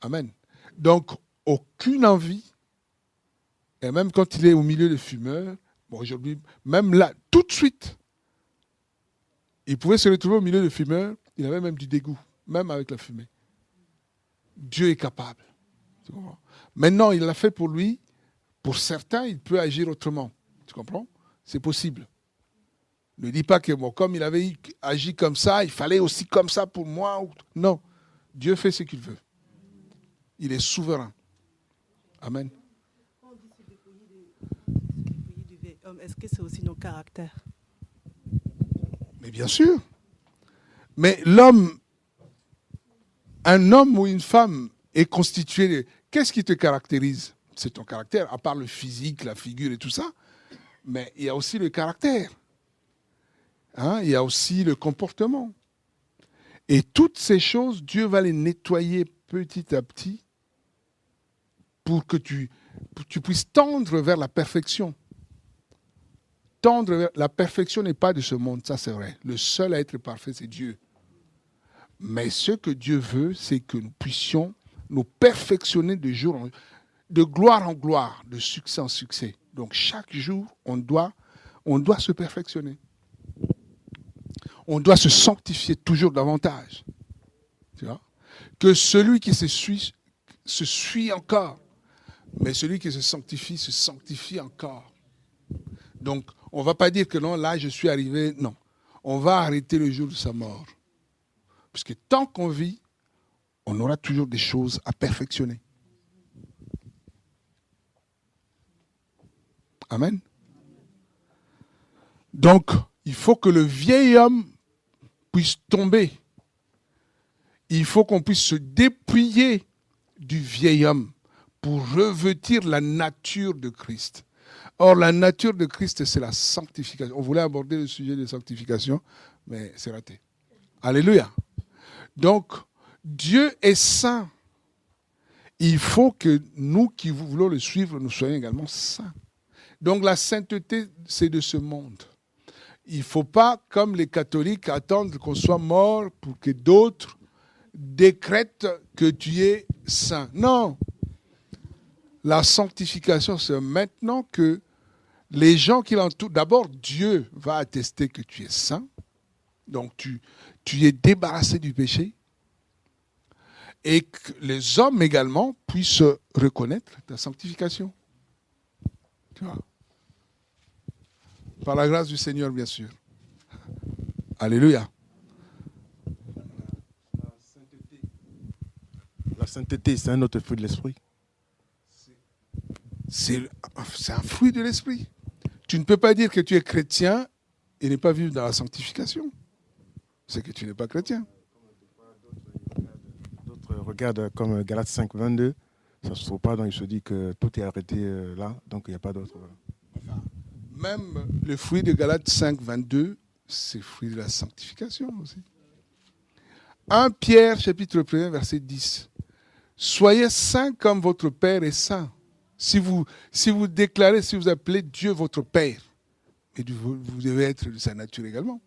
Amen. Donc, aucune envie, et même quand il est au milieu des fumeurs, bon, aujourd'hui, même là, tout de suite, il pouvait se retrouver au milieu des fumeurs, il avait même du dégoût, même avec la fumée. Dieu est capable. Maintenant, il l'a fait pour lui. Pour certains, il peut agir autrement. Tu comprends? C'est possible. Ne dis pas que, bon, comme il avait agi comme ça, il fallait aussi comme ça pour moi. Non. Dieu fait ce qu'il veut. Il est souverain. Amen. Est-ce que c'est aussi nos caractères? Mais bien sûr. Mais l'homme, un homme ou une femme est constitué de... Qu'est-ce qui te caractérise? C'est ton caractère, à part le physique, la figure et tout ça. Mais il y a aussi le caractère. Hein? Il y a aussi le comportement. Et toutes ces choses, Dieu va les nettoyer petit à petit pour que tu puisses tendre vers la perfection. Tendre vers... La perfection n'est pas de ce monde, ça c'est vrai. Le seul à être parfait, c'est Dieu. Mais ce que Dieu veut, c'est que nous puissions nous perfectionner de jour en jour, de gloire en gloire, de succès en succès. Donc chaque jour, on doit se perfectionner. On doit se sanctifier toujours davantage. Tu vois? Que celui qui se suit encore, mais celui qui se sanctifie encore. Donc, on ne va pas dire que non, là, je suis arrivé. Non. On va arrêter le jour de sa mort. Parce que tant qu'on vit, on aura toujours des choses à perfectionner. Amen. Donc, il faut que le vieil homme puisse tomber. Il faut qu'on puisse se dépouiller du vieil homme pour revêtir la nature de Christ. Or, la nature de Christ, c'est la sanctification. On voulait aborder le sujet de sanctification, mais c'est raté. Alléluia. Donc, Dieu est saint. Il faut que nous qui voulons le suivre, nous soyons également saints. Donc, la sainteté, c'est de ce monde. Il ne faut pas, comme les catholiques, attendre qu'on soit mort pour que d'autres décrètent que tu es saint. Non. La sanctification, c'est maintenant que les gens qui l'entourent, d'abord Dieu va attester que tu es saint, donc tu es débarrassé du péché, et que les hommes également puissent reconnaître ta sanctification. Tu vois? Par la grâce du Seigneur, bien sûr. Alléluia. sainteté, c'est un autre fruit de l'esprit. C'est un fruit de l'esprit. Tu ne peux pas dire que tu es chrétien et ne pas vivre dans la sanctification. C'est que tu n'es pas chrétien. D'autres regardent comme Galates 5, 22. Ça ne se trouve pas, donc il se dit que tout est arrêté là, donc il n'y a pas d'autre. Même le fruit de Galates 5, 22, c'est le fruit de la sanctification aussi. 1 Pierre, chapitre 1, verset 10. Soyez saints comme votre Père est saint. Si vous déclarez, si vous appelez Dieu votre Père, mais vous devez être de sa nature également.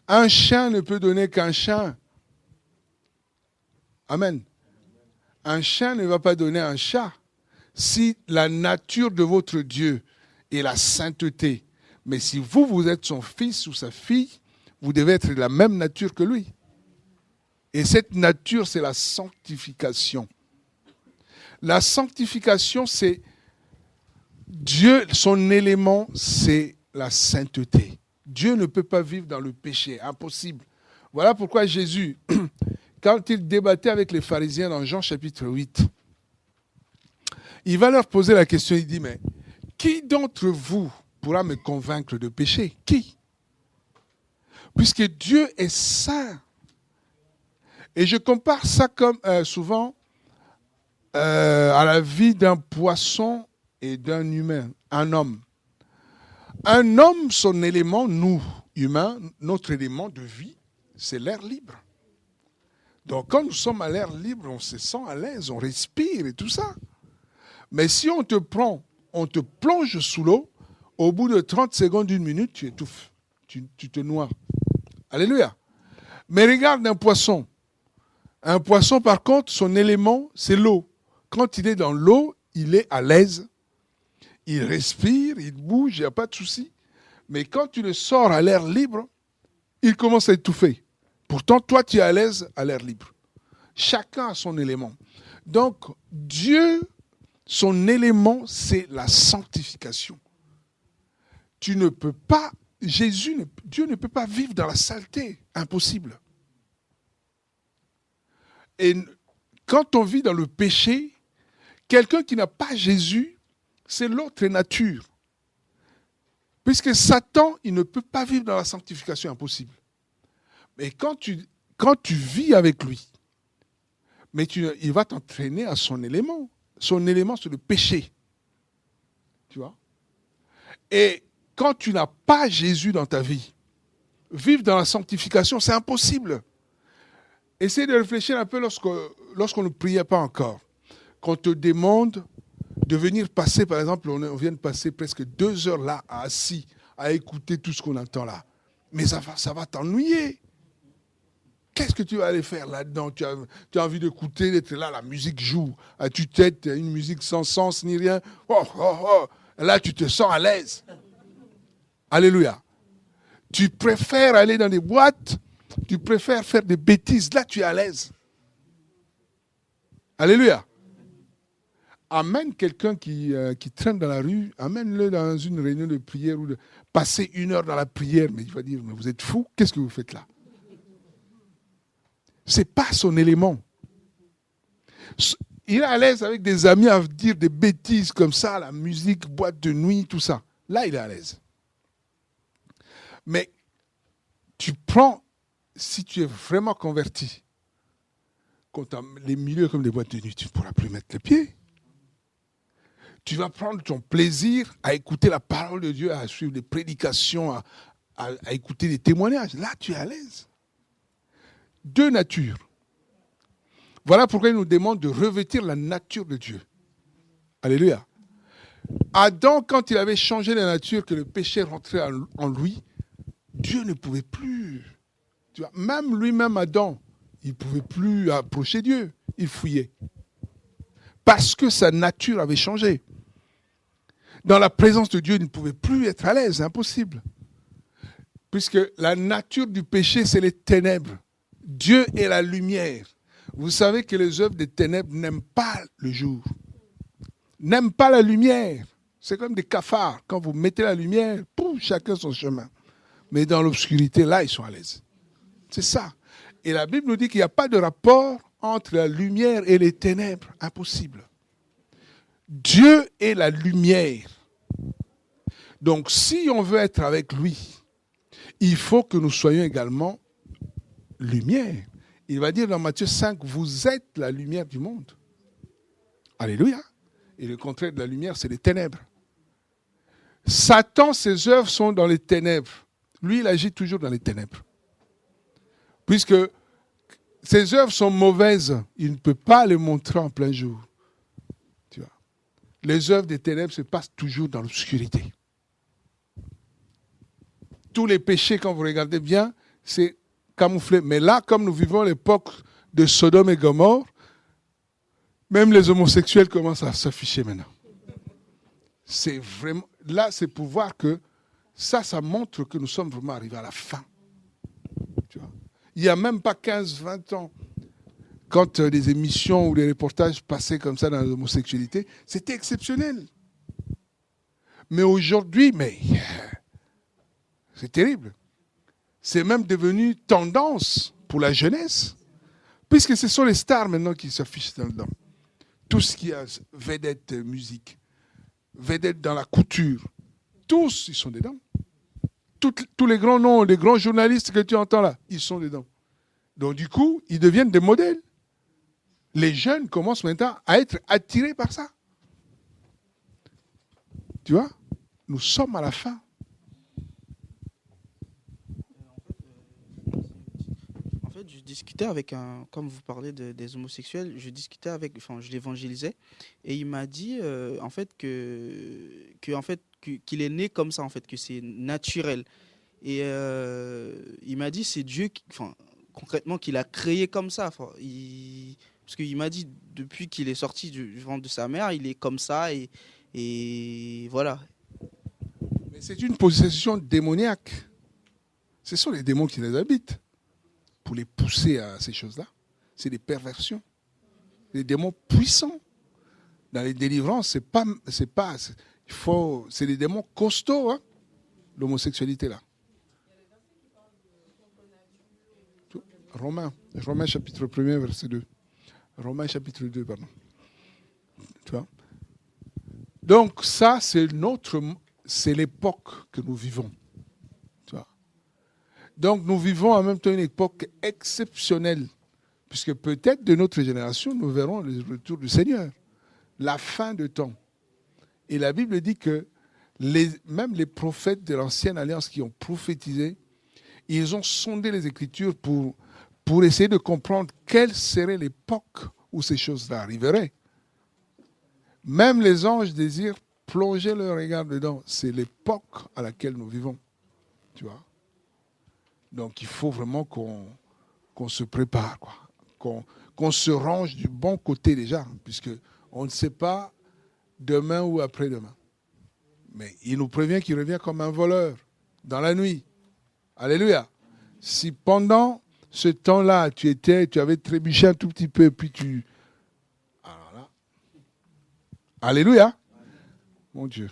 Un chien ne peut donner qu'un chien. Amen. Un chien ne va pas donner un chat. Si la nature de votre Dieu est la sainteté, mais si vous êtes son fils ou sa fille, vous devez être de la même nature que lui. Et cette nature, c'est la sanctification. La sanctification, c'est Dieu, son élément, c'est la sainteté. Dieu ne peut pas vivre dans le péché, impossible. Voilà pourquoi Jésus, quand il débattait avec les pharisiens dans Jean chapitre 8, il va leur poser la question, il dit, mais qui d'entre vous pourra me convaincre de péché? Qui? Puisque Dieu est saint. Et je compare ça comme souvent à la vie d'un poisson et d'un humain, un homme. Un homme, son élément, nous, humains, notre élément de vie, c'est l'air libre. Donc quand nous sommes à l'air libre, on se sent à l'aise, on respire et tout ça. Mais si on te prend, on te plonge sous l'eau, au bout de 30 secondes, 1 minute, tu étouffes, tu te noies. Alléluia. Mais regarde un poisson. Un poisson, par contre, son élément, c'est l'eau. Quand il est dans l'eau, il est à l'aise. Il respire, il bouge, il n'y a pas de souci. Mais quand tu le sors à l'air libre, il commence à étouffer. Pourtant, toi, tu es à l'aise à l'air libre. Chacun a son élément. Donc, Dieu, son élément, c'est la sanctification. Tu ne peux pas, Dieu ne peut pas vivre dans la saleté. Impossible. Et quand on vit dans le péché, quelqu'un qui n'a pas Jésus, c'est l'autre nature. Puisque Satan, il ne peut pas vivre dans la sanctification, impossible. Mais quand tu vis avec lui, mais il va t'entraîner à son élément. Son élément, c'est le péché. Tu vois? Et quand tu n'as pas Jésus dans ta vie, vivre dans la sanctification, c'est impossible. Essaye de réfléchir un peu lorsqu'on ne priait pas encore. Qu'on te demande de venir passer, par exemple, on vient de passer presque 2 heures là, assis, à écouter tout ce qu'on entend là. Mais ça va t'ennuyer. Qu'est-ce que tu vas aller faire là-dedans? Tu as envie d'écouter, d'être là, la musique joue. À tue-tête, une musique sans sens ni rien. Oh, oh, oh. Là, tu te sens à l'aise. Alléluia. Tu préfères aller dans des boîtes, tu préfères faire des bêtises. Là, tu es à l'aise. Alléluia. Amène quelqu'un qui traîne dans la rue, amène-le dans une réunion de prière ou de passer 1 heure dans la prière. Mais il va dire, mais vous êtes fous, qu'est-ce que vous faites là? Ce n'est pas son élément. Il est à l'aise avec des amis à dire des bêtises comme ça, la musique, boîte de nuit, tout ça. Là, il est à l'aise. Mais tu prends, si tu es vraiment converti, quand tu as les milieux comme des boîtes de nuit, tu ne pourras plus mettre les pieds. Tu vas prendre ton plaisir à écouter la parole de Dieu, à suivre des prédications, à écouter des témoignages. Là, tu es à l'aise. 2 natures. Voilà pourquoi il nous demande de revêtir la nature de Dieu. Alléluia. Adam, quand il avait changé la nature, que le péché rentrait en lui, Dieu ne pouvait plus. Tu vois, même lui-même, Adam, il ne pouvait plus approcher Dieu. Il fouillait. Parce que sa nature avait changé. Dans la présence de Dieu, il ne pouvait plus être à l'aise. Impossible. Puisque la nature du péché, c'est les ténèbres. Dieu est la lumière. Vous savez que les œuvres des ténèbres n'aiment pas le jour. N'aiment pas la lumière. C'est comme des cafards. Quand vous mettez la lumière, pouf, chacun son chemin. Mais dans l'obscurité, là, ils sont à l'aise. C'est ça. Et la Bible nous dit qu'il n'y a pas de rapport entre la lumière et les ténèbres. Impossible. Dieu est la lumière. Donc, si on veut être avec lui, il faut que nous soyons également lumière. Il va dire dans Matthieu 5, vous êtes la lumière du monde. Alléluia. Et le contraire de la lumière, c'est les ténèbres. Satan, ses œuvres sont dans les ténèbres. Lui, il agit toujours dans les ténèbres. Puisque ses œuvres sont mauvaises, il ne peut pas les montrer en plein jour. Tu vois. Les œuvres des ténèbres se passent toujours dans l'obscurité. Tous les péchés, quand vous regardez bien, c'est camouflé. Mais là, comme nous vivons l'époque de Sodome et Gomorrhe, même les homosexuels commencent à s'afficher maintenant. C'est vraiment, là, c'est pour voir que ça montre que nous sommes vraiment arrivés à la fin. Tu vois. Il n'y a même pas 15-20 ans, quand des émissions ou des reportages passaient comme ça dans l'homosexualité, c'était exceptionnel. Mais aujourd'hui, c'est terrible. C'est même devenu tendance pour la jeunesse, puisque ce sont les stars maintenant qui s'affichent dedans. Tout ce qui est vedette musique, vedette dans la couture, tous, ils sont dedans. Tous les grands noms, les grands journalistes que tu entends là, ils sont dedans. Donc du coup, ils deviennent des modèles. Les jeunes commencent maintenant à être attirés par ça. Tu vois, nous sommes à la fin. En fait, je discutais avec comme vous parlez des homosexuels, je l'évangélisais, et il m'a dit en fait qu'il est né comme ça, en fait, que c'est naturel. Et il m'a dit c'est Dieu, concrètement, qui l'a créé comme ça. Parce qu'il m'a dit depuis qu'il est sorti du ventre de sa mère, il est comme ça et voilà. Mais c'est une possession démoniaque. Ce sont les démons qui les habitent pour les pousser à ces choses-là. C'est des perversions. Les démons puissants. Dans les délivrances, c'est des démons costauds, hein, l'homosexualité là. Romains chapitre 1er, verset 2. Romains chapitre 2, pardon. Tu vois? Donc ça, c'est l'époque que nous vivons. Tu vois? Donc nous vivons en même temps une époque exceptionnelle, puisque peut-être de notre génération, nous verrons le retour du Seigneur, la fin de temps. Et la Bible dit que même les prophètes de l'ancienne alliance qui ont prophétisé, ils ont sondé les Écritures pour essayer de comprendre quelle serait l'époque où ces choses-là arriveraient. Même les anges désirent plonger leur regard dedans. C'est l'époque à laquelle nous vivons. Tu vois? Donc il faut vraiment qu'on se prépare, quoi. Qu'on se range du bon côté déjà, puisque on ne sait pas demain ou après-demain. Mais il nous prévient qu'il revient comme un voleur dans la nuit. Alléluia. Si pendant ce temps-là, tu avais trébuché un tout petit peu, puis alors là. Alléluia. Mon Dieu.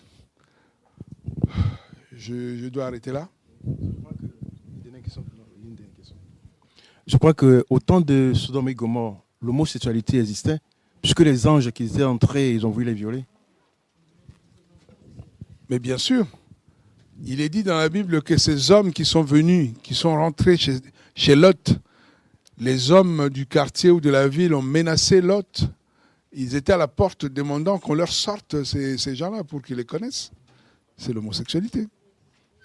Je dois arrêter là. Je crois qu'au temps de Sodome et Gomorrhe, l'homosexualité existait, puisque les anges qui étaient entrés, ils ont voulu les violer. Mais bien sûr, il est dit dans la Bible que ces hommes qui sont venus, qui sont rentrés chez Lot, les hommes du quartier ou de la ville ont menacé Lot. Ils étaient à la porte demandant qu'on leur sorte ces gens-là pour qu'ils les connaissent. C'est l'homosexualité.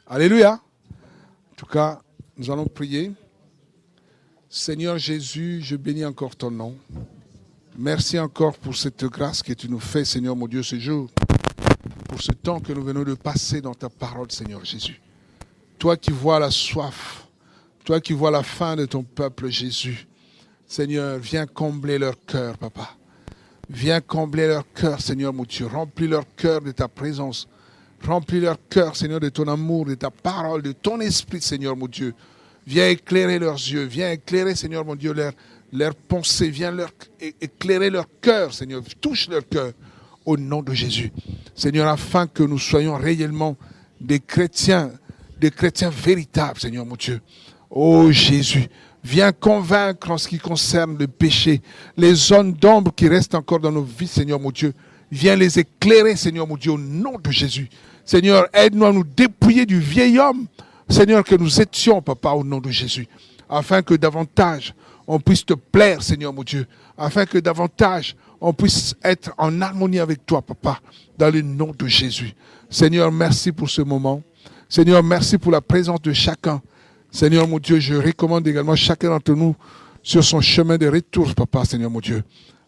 Alléluia. En tout cas, nous allons prier. Seigneur Jésus, je bénis encore ton nom. Merci encore pour cette grâce que tu nous fais, Seigneur mon Dieu, ce jour. Pour ce temps que nous venons de passer dans ta parole, Seigneur Jésus. Toi qui vois la soif, toi qui vois la faim de ton peuple, Jésus. Seigneur, viens combler leur cœur, Papa. Viens combler leur cœur, Seigneur mon Dieu. Remplis leur cœur de ta présence. Remplis leur cœur, Seigneur, de ton amour, de ta parole, de ton esprit, Seigneur mon Dieu. Viens éclairer leurs yeux. Viens éclairer, Seigneur mon Dieu, leurs pensées. Viens éclairer leur cœur, Seigneur. Touche leur cœur au nom de Jésus. Seigneur, afin que nous soyons réellement des chrétiens véritables, Seigneur mon Dieu. Oh Jésus, viens convaincre en ce qui concerne le péché, les zones d'ombre qui restent encore dans nos vies, Seigneur mon Dieu. Viens les éclairer, Seigneur mon Dieu, au nom de Jésus. Seigneur, aide-nous à nous dépouiller du vieil homme, Seigneur, que nous étions, Papa, au nom de Jésus, afin que davantage on puisse te plaire, Seigneur mon Dieu, afin que davantage on puisse être en harmonie avec toi, Papa, dans le nom de Jésus. Seigneur, merci pour ce moment. Seigneur, merci pour la présence de chacun. Seigneur mon Dieu, je recommande également chacun d'entre nous sur son chemin de retour, Papa, Seigneur mon Dieu.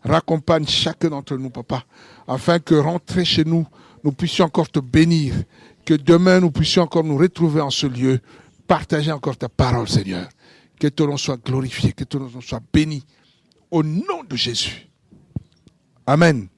Raccompagne chacun d'entre nous, Papa, afin que rentrer chez nous, nous puissions encore te bénir, que demain nous puissions encore nous retrouver en ce lieu, partager encore ta parole, Seigneur. Que ton nom soit glorifié, que ton nom soit béni, au nom de Jésus. Amen.